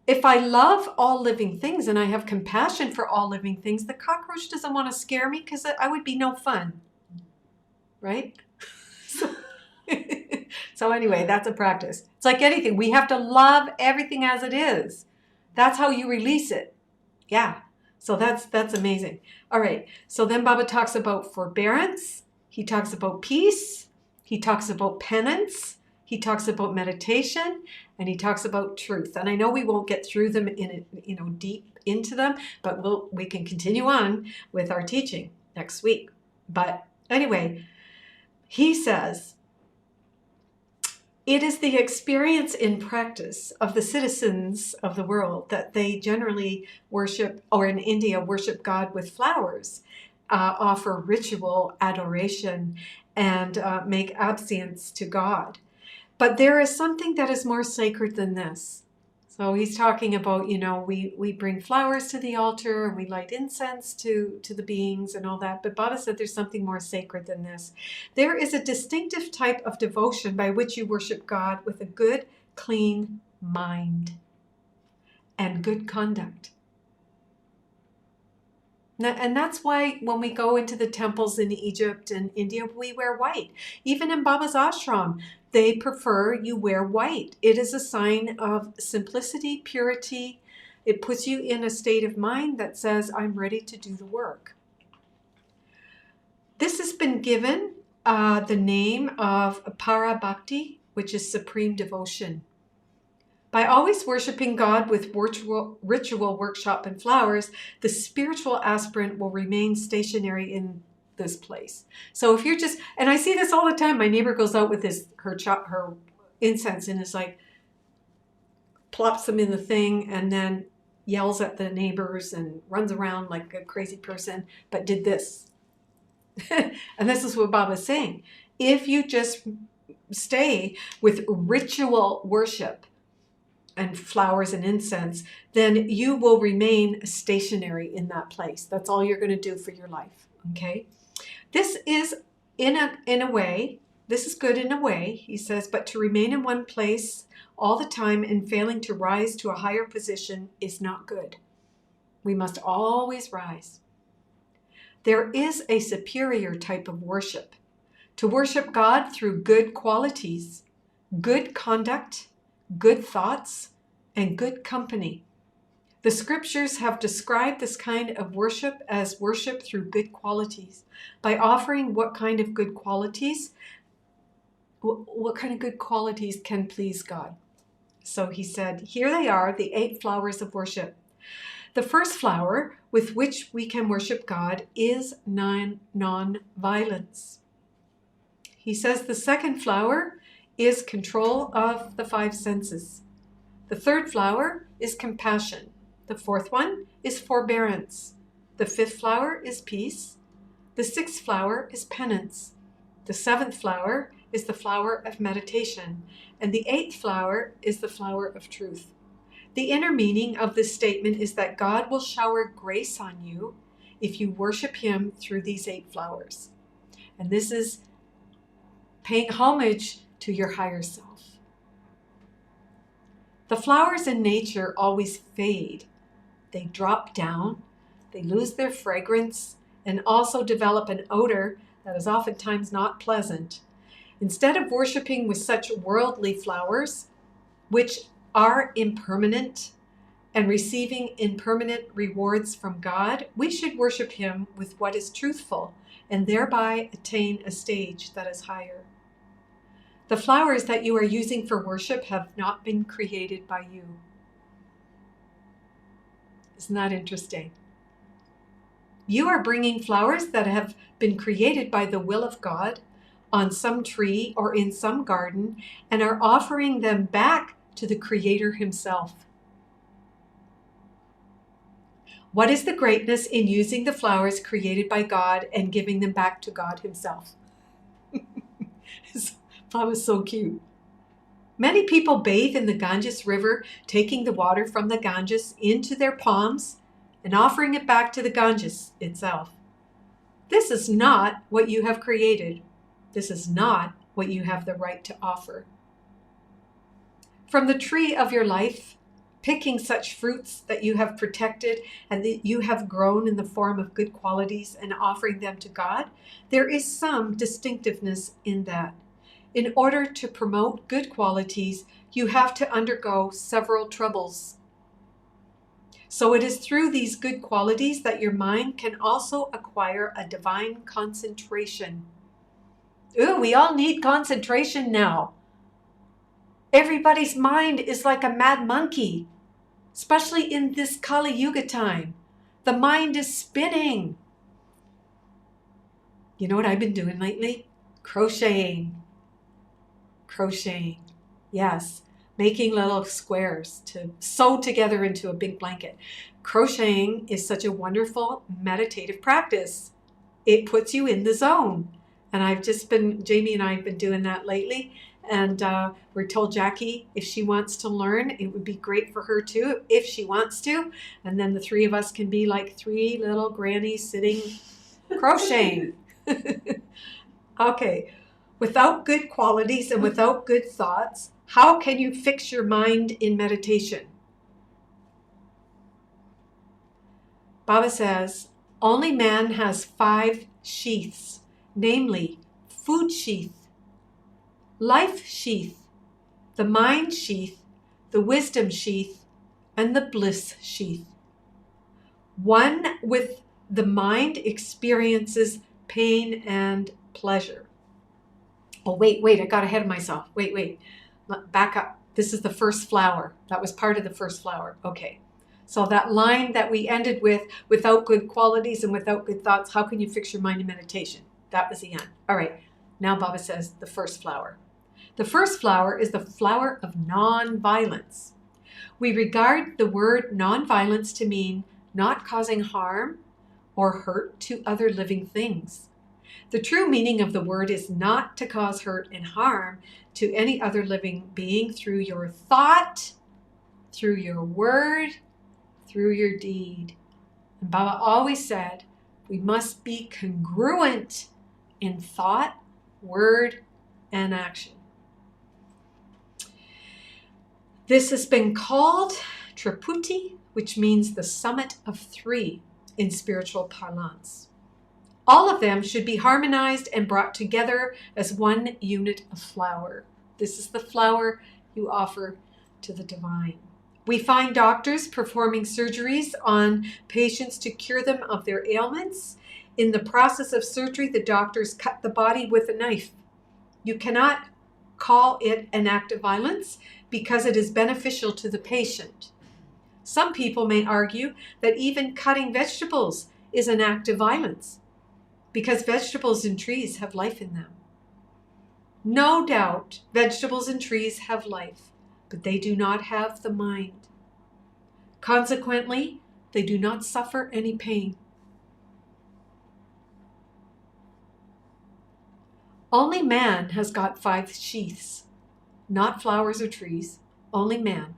If I love all living things and I have compassion for all living things, the cockroach doesn't want to scare me because I would be no fun, right? So anyway, that's a practice. It's like anything. We have to love everything as it is. That's how you release it. Yeah. So that's amazing. All right. So then Baba talks about forbearance. He talks about peace. He talks about penance. He talks about meditation, and he talks about truth. And I know we won't get through them deep into them, but we can continue on with our teaching next week. But anyway, he says, it is the experience in practice of the citizens of the world that they generally worship, or in India, worship God with flowers, offer ritual adoration, and make obeisance to God. But there is something that is more sacred than this. So he's talking about, we bring flowers to the altar and we light incense to the beings and all that. But Baba said there's something more sacred than this. There is a distinctive type of devotion by which you worship God with a good, clean mind and good conduct. And that's why when we go into the temples in Egypt and India, we wear white. Even in Baba's ashram, they prefer you wear white. It is a sign of simplicity, purity. It puts you in a state of mind that says, I'm ready to do the work. This has been given the name of Parabhakti, which is supreme devotion. By always worshiping God with ritual workshop and flowers, the spiritual aspirant will remain stationary in this place. So if you're just, and I see this all the time, my neighbor goes out with her incense and is like, plops them in the thing and then yells at the neighbors and runs around like a crazy person, but did this. And this is what Baba's saying. If you just stay with ritual worship and flowers and incense, then you will remain stationary in that place. That's all you're going to do for your life. Okay? This is in a way, this is good in a way, he says, but to remain in one place all the time and failing to rise to a higher position is not good. We must always rise. There is a superior type of worship. To worship God through good qualities, good conduct, good thoughts, and good company. The scriptures have described this kind of worship as worship through good qualities. By offering what kind of good qualities? What kind of good qualities can please God? So he said, here they are, the 8 flowers of worship. The first flower with which we can worship God is non-violence. He says the second flower is control of the five senses. The third flower is compassion. The fourth one is forbearance. The fifth flower is peace. The sixth flower is penance. The seventh flower is the flower of meditation. And the eighth flower is the flower of truth. The inner meaning of this statement is that God will shower grace on you if you worship Him through these 8 flowers. And this is paying homage to your higher self. The flowers in nature always fade. They drop down, they lose their fragrance, and also develop an odor that is oftentimes not pleasant. Instead of worshiping with such worldly flowers, which are impermanent, and receiving impermanent rewards from God, we should worship Him with what is truthful and thereby attain a stage that is higher. The flowers that you are using for worship have not been created by you. Isn't that interesting? You are bringing flowers that have been created by the will of God on some tree or in some garden and are offering them back to the Creator Himself. What is the greatness in using the flowers created by God and giving them back to God Himself? That was so cute. Many people bathe in the Ganges River, taking the water from the Ganges into their palms and offering it back to the Ganges itself. This is not what you have created. This is not what you have the right to offer. From the tree of your life, picking such fruits that you have protected and that you have grown in the form of good qualities and offering them to God, there is some distinctiveness in that. In order to promote good qualities, you have to undergo several troubles. So it is through these good qualities that your mind can also acquire a divine concentration. Ooh, we all need concentration now. Everybody's mind is like a mad monkey, especially in this Kali Yuga time. The mind is spinning. You know what I've been doing lately? Crocheting. Yes, making little squares to sew together into a big blanket. Crocheting is such a wonderful meditative practice. It puts you in the zone. And Jamie and I have been doing that lately. And we're told Jackie, if she wants to learn, it would be great for her too, if she wants to. And then the 3 of us can be like 3 little grannies sitting crocheting. Okay. Without good qualities and without good thoughts, how can you fix your mind in meditation? Baba says, only man has 5 sheaths, namely food sheath, life sheath, the mind sheath, the wisdom sheath, and the bliss sheath. One with the mind experiences pain and pleasure. Oh, wait, I got ahead of myself. Wait, back up. This is the first flower. That was part of the first flower. Okay. So that line that we ended with, without good qualities and without good thoughts, how can you fix your mind in meditation? That was the end. All right. Now Baba says the first flower. The first flower is the flower of non-violence. We regard the word non-violence to mean not causing harm or hurt to other living things. The true meaning of the word is not to cause hurt and harm to any other living being through your thought, through your word, through your deed. And Baba always said, we must be congruent in thought, word, and action. This has been called Triputi, which means the summit of 3 in spiritual parlance. All of them should be harmonized and brought together as one unit of flower. This is the flower you offer to the divine. We find doctors performing surgeries on patients to cure them of their ailments. In the process of surgery, the doctors cut the body with a knife. You cannot call it an act of violence because it is beneficial to the patient. Some people may argue that even cutting vegetables is an act of violence, because vegetables and trees have life in them. No doubt, vegetables and trees have life, but they do not have the mind. Consequently, they do not suffer any pain. Only man has got 5 sheaths, not flowers or trees, only man.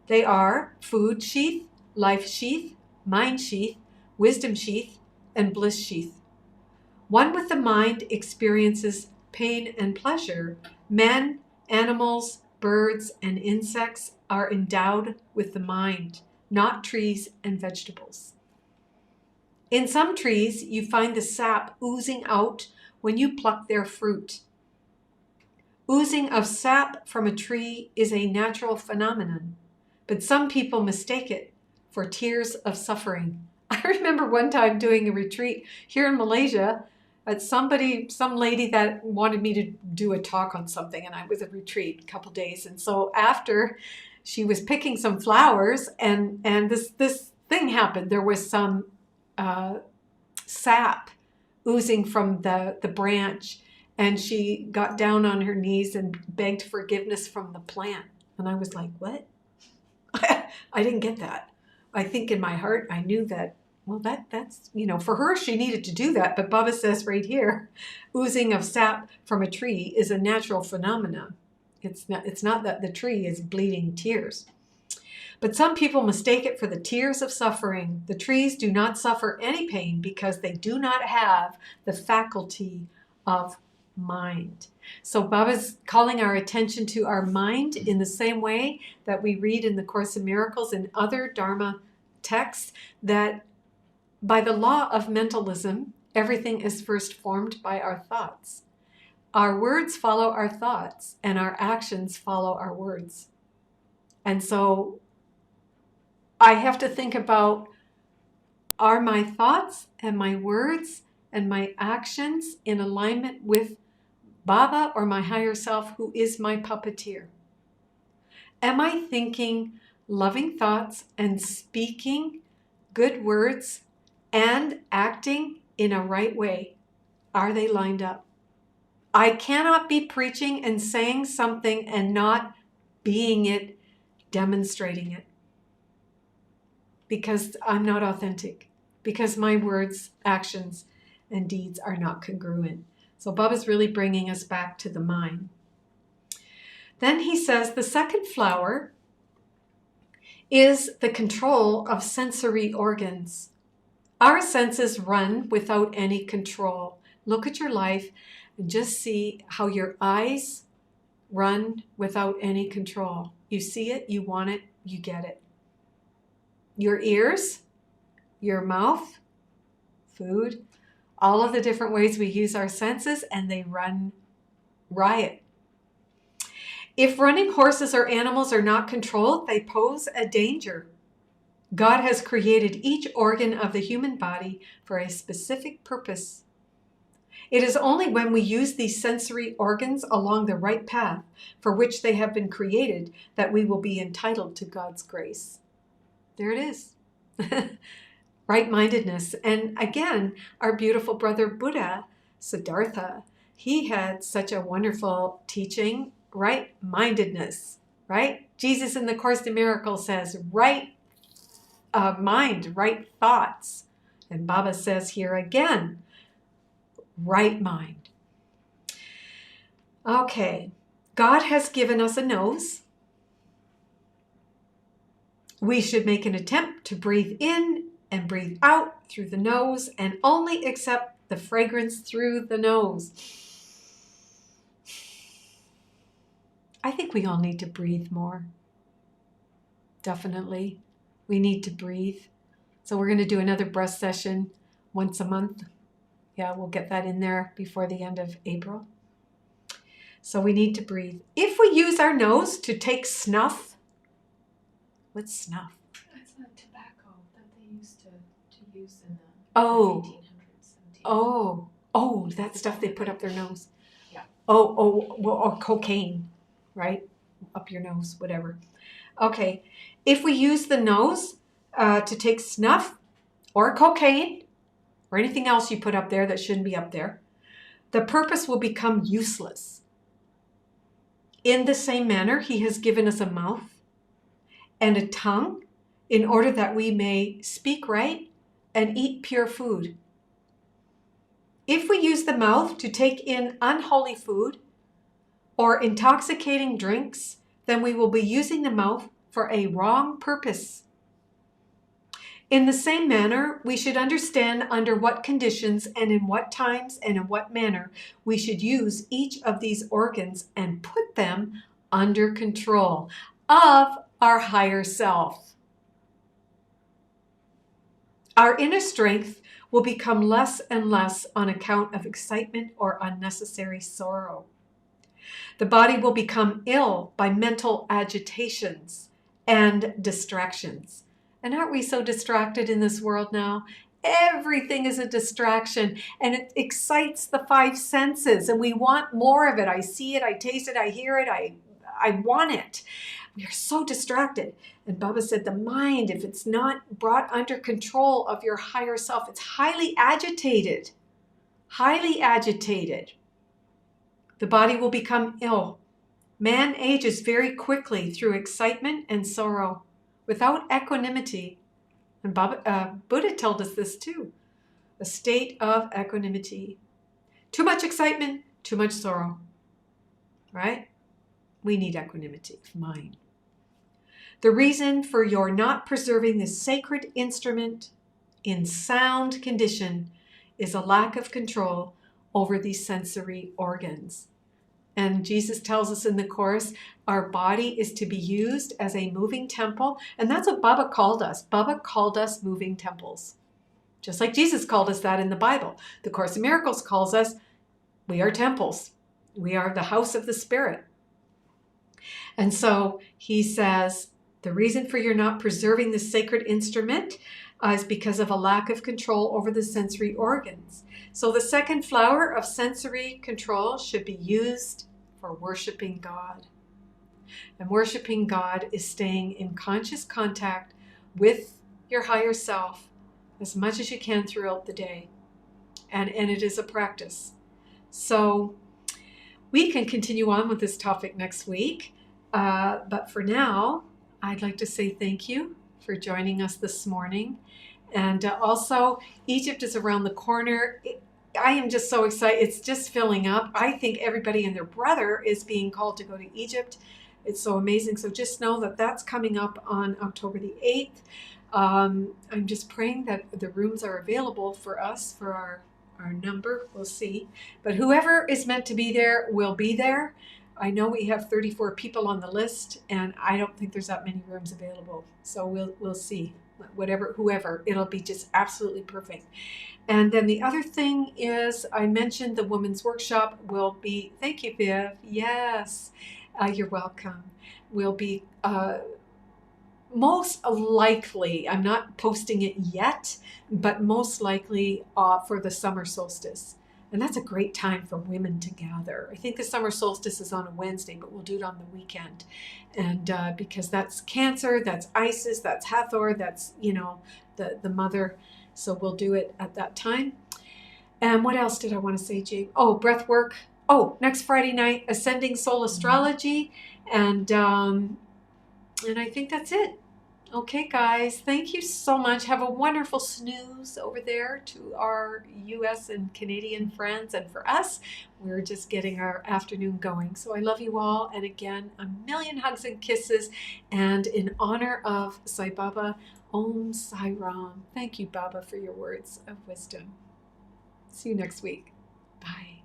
They are food sheath, life sheath, mind sheath, wisdom sheath, and bliss sheath. One with the mind experiences pain and pleasure. Men, animals, birds, and insects are endowed with the mind, not trees and vegetables. In some trees, you find the sap oozing out when you pluck their fruit. Oozing of sap from a tree is a natural phenomenon, but some people mistake it for tears of suffering. I remember one time doing a retreat here in Malaysia at some lady that wanted me to do a talk on something, and I was at a retreat a couple days. And so after, she was picking some flowers, and this thing happened. There was some sap oozing from the branch, and she got down on her knees and begged forgiveness from the plant. And I was like, what? I didn't get that. I think in my heart, I knew that, well, that's, for her, she needed to do that. But Baba says right here, oozing of sap from a tree is a natural phenomenon. It's not that the tree is bleeding tears. But some people mistake it for the tears of suffering. The trees do not suffer any pain because they do not have the faculty of mind. So Baba's calling our attention to our mind in the same way that we read in the Course in Miracles and other Dharma texts, that by the law of mentalism, everything is first formed by our thoughts. Our words follow our thoughts, and our actions follow our words. And so I have to think about, are my thoughts and my words and my actions in alignment with Baba or my higher self, who is my puppeteer? Am I thinking loving thoughts and speaking good words and acting in a right way? Are they lined up? I cannot be preaching and saying something and not being it, demonstrating it, because I'm not authentic, because my words, actions, and deeds are not congruent. So Baba's really bringing us back to the mind. Then he says the second flower is the control of sensory organs. Our senses run without any control. Look at your life and just see how your eyes run without any control. You see it, you want it, you get it. Your ears, your mouth, food, all of the different ways we use our senses, and they run riot. If running horses or animals are not controlled, they pose a danger. God has created each organ of the human body for a specific purpose. It is only when we use these sensory organs along the right path for which they have been created that we will be entitled to God's grace. There it is. Right-mindedness. And again, our beautiful brother Buddha, Siddhartha, he had such a wonderful teaching, right-mindedness, right? Jesus in the Course in Miracles says, right mind, right thoughts. And Baba says here again, right mind. Okay, God has given us a nose. We should make an attempt to breathe in and breathe out through the nose and only accept the fragrance through the nose. I think we all need to breathe more. Definitely. We need to breathe. So we're going to do another breath session once a month. Yeah, we'll get that in there before the end of April. So we need to breathe. If we use our nose to take snuff, what's snuff? That's not tobacco that they used to use in the Oh. 1800s. Oh, that stuff they put up their nose. Yeah. Well, or cocaine, right? Up your nose, whatever. Okay, if we use the nose to take snuff or cocaine or anything else you put up there that shouldn't be up there, the purpose will become useless. In the same manner, he has given us a mouth and a tongue in order that we may speak right and eat pure food. If we use the mouth to take in unholy food or intoxicating drinks, then we will be using the mouth for a wrong purpose. In the same manner, we should understand under what conditions and in what times and in what manner we should use each of these organs and put them under control of our higher self. Our inner strength will become less and less on account of excitement or unnecessary sorrow. The body will become ill by mental agitations and distractions. And aren't we so distracted in this world now? Everything is a distraction, and it excites the five senses, and we want more of it. I see it, I taste it, I hear it, I want it. We are so distracted. And Baba said the mind, if it's not brought under control of your higher self, it's highly agitated. Highly agitated. The body will become ill. Man ages very quickly through excitement and sorrow without equanimity. And Buddha told us this too. A state of equanimity. Too much excitement, too much sorrow. Right? We need equanimity of mind. The reason for your not preserving this sacred instrument in sound condition is a lack of control over these sensory organs. And Jesus tells us in the Course, our body is to be used as a moving temple. And that's what Baba called us. Baba called us moving temples. Just like Jesus called us that in the Bible. The Course in Miracles calls us, we are temples. We are the house of the Spirit. And so he says, the reason for your not preserving this sacred instrument is because of a lack of control over the sensory organs. So the second flower of sensory control should be used for worshiping God. And worshiping God is staying in conscious contact with your higher self as much as you can throughout the day. And it is a practice. So we can continue on with this topic next week. But for now, I'd like to say thank you for joining us this morning. And also, Egypt is around the corner. I am just so excited. It's just filling up. I think everybody and their brother is being called to go to Egypt. It's so amazing. So just know that that's coming up on October the 8th. I'm just praying that the rooms are available for us for our number. We'll see. But whoever is meant to be there will be there. I know we have 34 people on the list, and I don't think there's that many rooms available. So we'll see. Whoever, it'll be just absolutely perfect. And then the other thing is, I mentioned the women's workshop will be, thank you, Viv. Yes, you're welcome. Will be most likely, I'm not posting it yet, but most likely for the summer solstice. And that's a great time for women to gather. I think the summer solstice is on a Wednesday, but we'll do it on the weekend. And because that's Cancer, that's Isis, that's Hathor, that's, the mother. So we'll do it at that time. And what else did I want to say, Jane? Oh, breath work. Oh, next Friday night, Ascending Soul Astrology. And I think that's it. Okay, guys, thank you so much. Have a wonderful snooze over there to our U.S. and Canadian friends. And for us, we're just getting our afternoon going. So I love you all. And again, a million hugs and kisses. And in honor of Sai Baba, Om Sai Ram. Thank you, Baba, for your words of wisdom. See you next week. Bye.